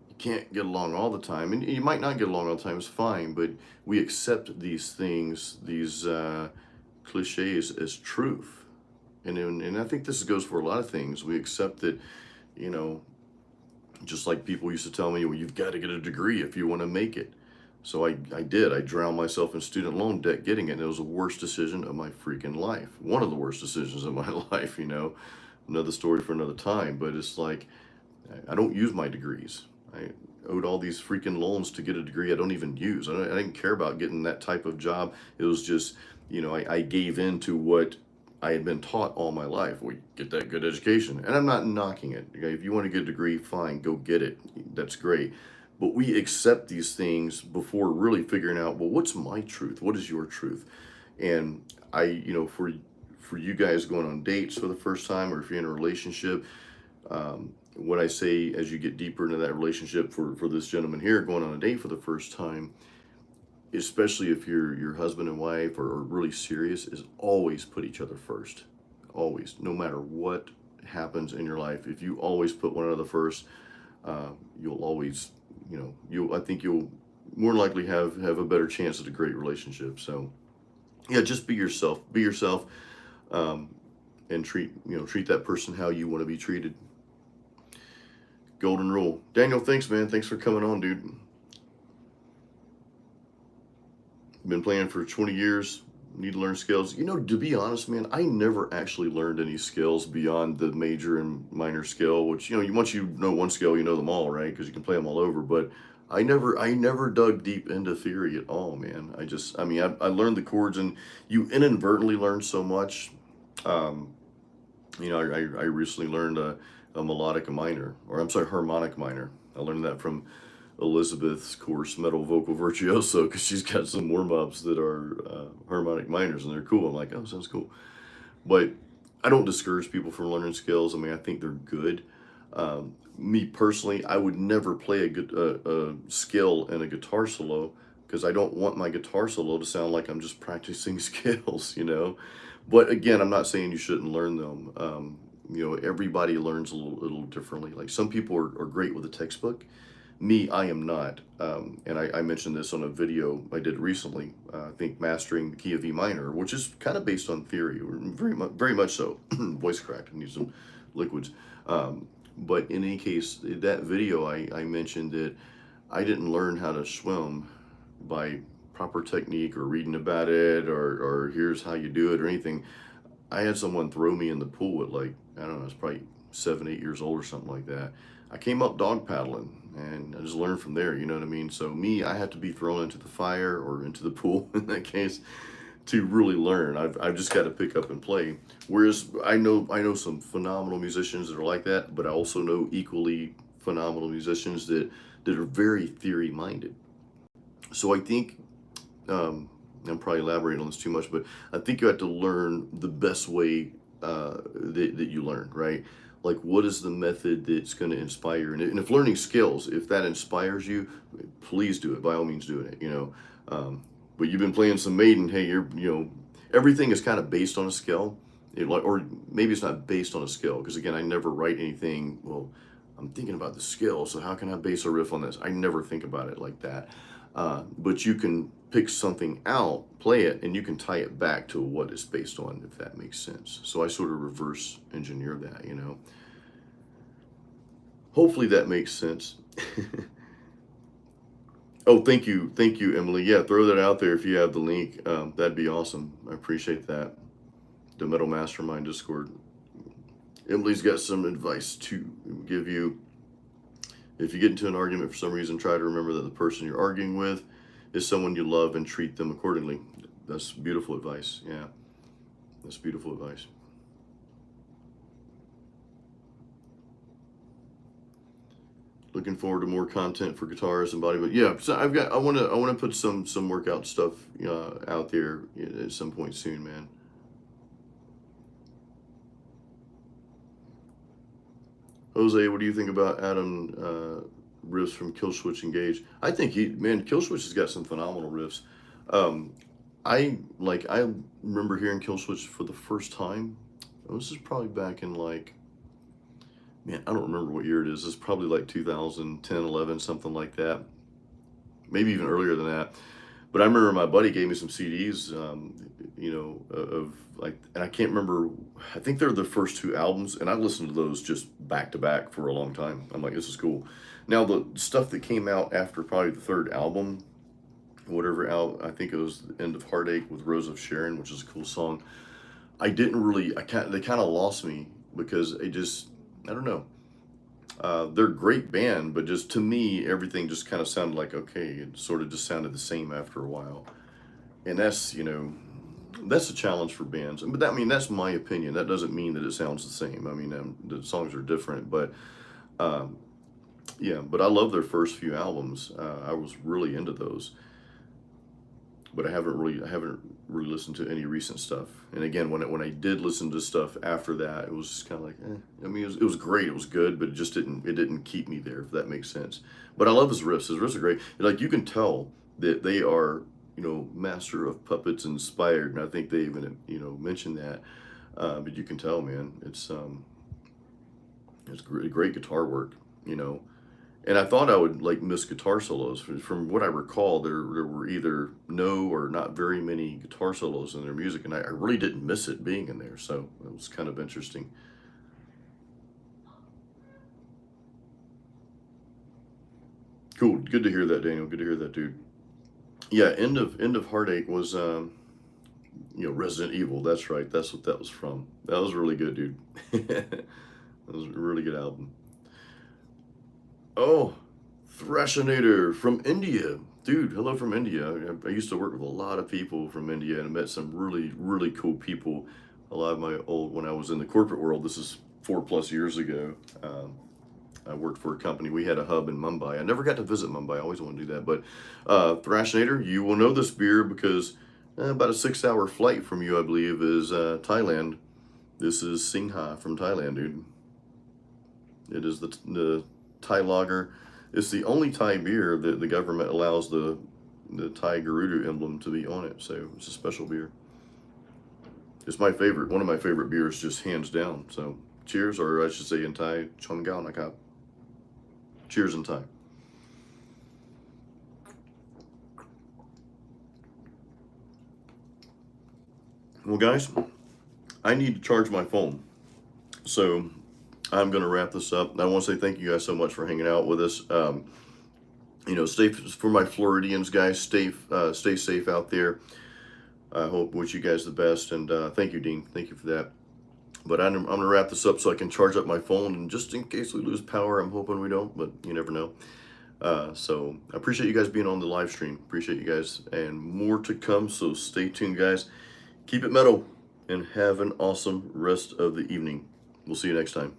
You can't get along all the time, and you might not get along all the time, it's fine, but we accept these things, these cliches as truth. And I think this goes for a lot of things. We accept that, you know, just like people used to tell me, well, you've got to get a degree if you want to make it. So I did. I drowned myself in student loan debt getting it. And it was the worst decision of my freaking life. One of the worst decisions of my life, you know. Another story for another time. But it's like, I don't use my degrees. I owed all these freaking loans to get a degree I don't even use. I didn't care about getting that type of job. It was just, you know, I gave in to what I had been taught all my life. We get that good education. And I'm not knocking it. Okay? If you want to get a degree, fine, go get it. That's great. But we accept these things before really figuring out, well, what's my truth? What is your truth? And you know, for you guys going on dates for the first time, or if you're in a relationship, what I say as you get deeper into that relationship, for this gentleman here going on a date for the first time, especially if you're your husband and wife, or really serious, is always put each other first. Always, no matter what happens in your life, if you always put one another first, you'll always, you know, I think you'll more likely have a better chance at a great relationship. So yeah, just be yourself. Be yourself, and treat that person how you want to be treated. Golden rule. Daniel, thanks, man. Thanks for coming on, dude. Been playing for 20 years. Need to learn skills. You know, to be honest, man, I never actually learned any skills beyond the major and minor scale, which, you know, once you know one skill, you know them all, right? Because you can play them all over. But I never dug deep into theory at all, man. I mean, I learned the chords, and you inadvertently learn so much. You know, I recently learned a melodic minor, or I'm sorry, harmonic minor. I learned that from Elizabeth's course, Metal Vocal Virtuoso, because she's got some warm-ups that are harmonic minors, and they're cool. I'm like, oh, sounds cool. But I don't discourage people from learning skills. I mean, I think they're good. Me personally, I would never play a skill in a guitar solo, because I don't want my guitar solo to sound like I'm just practicing scales, you know. But again, I'm not saying you shouldn't learn them. You know, everybody learns a little differently. Like, some people are great with a textbook. Me, I am not. And I mentioned this on a video I did recently. I think mastering the key of E minor, which is kind of based on theory, or very much so. Voice cracked. I need some liquids. But in any case, that video, I mentioned that I didn't learn how to swim by proper technique, or reading about it, or here's how you do it, or anything. I had someone throw me in the pool at, like, I don't know, it's probably 7, 8 years old or something like that. I came up dog paddling, and I just learned from there, you know what I mean? So me, I have to be thrown into the fire, or into the pool in that case, to really learn. I've just got to pick up and play. Whereas I know some phenomenal musicians that are like that, but I also know equally phenomenal musicians that are very theory minded. So I think, I'm probably elaborating on this too much, but I think you have to learn the best way that you learn, right? Like, what is the method that's going to inspire? And if learning skills, if that inspires you, please do it. By all means, do it. You know, but you've been playing some Maiden. Hey, you know, everything is kind of based on a skill, or maybe it's not based on a skill. Because again, I never write anything. Well, I'm thinking about the skill, so how can I base a riff on this? I never think about it like that. But you can pick something out, play it, and you can tie it back to what it's based on, if that makes sense. So I sort of reverse engineer that, you know. Hopefully that makes sense. Oh, thank you, Emily. Yeah, throw that out there if you have the link. That'd be awesome. I appreciate that. The Metal Mastermind Discord. Emily's got some advice to give you. If you get into an argument for some reason, try to remember that the person you're arguing with is someone you love, and treat them accordingly. That's beautiful advice. Yeah, that's beautiful advice. Looking forward to more content for guitarists and bodybuilding. Yeah, so I want to put some workout stuff out there at some point soon, man. Jose, what do you think about Adam riffs from Killswitch Engage? I think Killswitch has got some phenomenal riffs. I remember hearing Killswitch for the first time. This is probably back in, like, man, I don't remember what year it is. It's probably like 2010, 11, something like that. Maybe even earlier than that. But I remember my buddy gave me some CDs, you know, of like, and I can't remember, I think they're the first two albums, and I listened to those just back to back for a long time. I'm like, this is cool. Now, the stuff that came out after probably the third album, whatever album, I think it was The End of Heartache with Rose of Sharon, which is a cool song. I didn't really, they kind of lost me because it just, I don't know. They're a great band, but just to me, everything just kind of sounded like, okay, it sort of just sounded the same after a while. And that's, you know, that's a challenge for bands. But that, I mean, that's my opinion. That doesn't mean that it sounds the same. I mean, the songs are different, but um, yeah, but I love their first few albums. I was really into those, but I haven't really listened to any recent stuff. And again, when I did listen to stuff after that, it was just kind of like, I mean, it was great, it was good, but it just didn't keep me there, if that makes sense. But I love his riffs. His riffs are great. Like, you can tell that they are, you know, Master of Puppets inspired, and I think they even, you know, mentioned that. But you can tell, man, it's great guitar work, you know. And I thought I would like miss guitar solos. From what I recall, there were either no or not very many guitar solos in their music, and I really didn't miss it being in there. So it was kind of interesting. Cool, good to hear that, Daniel. Good to hear that, dude. Yeah, End of Heartache was you know, Resident Evil. That's right. That's what that was from. That was really good, dude. That was a really good album. Oh, Thrashinator from India. Dude, hello from India. I used to work with a lot of people from India and met some really, really cool people. A lot of my old, when I was in the corporate world, this is 4+ years ago. I worked for a company. We had a hub in Mumbai. I never got to visit Mumbai. I always want to do that. But Thrashinator, you will know this beer because about a 6-hour flight from you, I believe, is Thailand. This is Singha from Thailand, dude. It is the Thai lager. It's the only Thai beer that the government allows the Thai Garuda emblem to be on it. So it's a special beer. It's my favorite, one of my favorite beers, just hands down. So cheers, or I should say in Thai, Chon Gao Nakap. Cheers in Thai. Well, guys, I need to charge my phone. So I'm going to wrap this up. I want to say thank you guys so much for hanging out with us. You know, stay, for my Floridians, guys, stay safe out there. I hope, wish you guys the best, and thank you, Dean. Thank you for that. But I'm going to wrap this up so I can charge up my phone, and just in case we lose power, I'm hoping we don't, but you never know. So I appreciate you guys being on the live stream. Appreciate you guys, and more to come, so stay tuned, guys. Keep it metal, and have an awesome rest of the evening. We'll see you next time.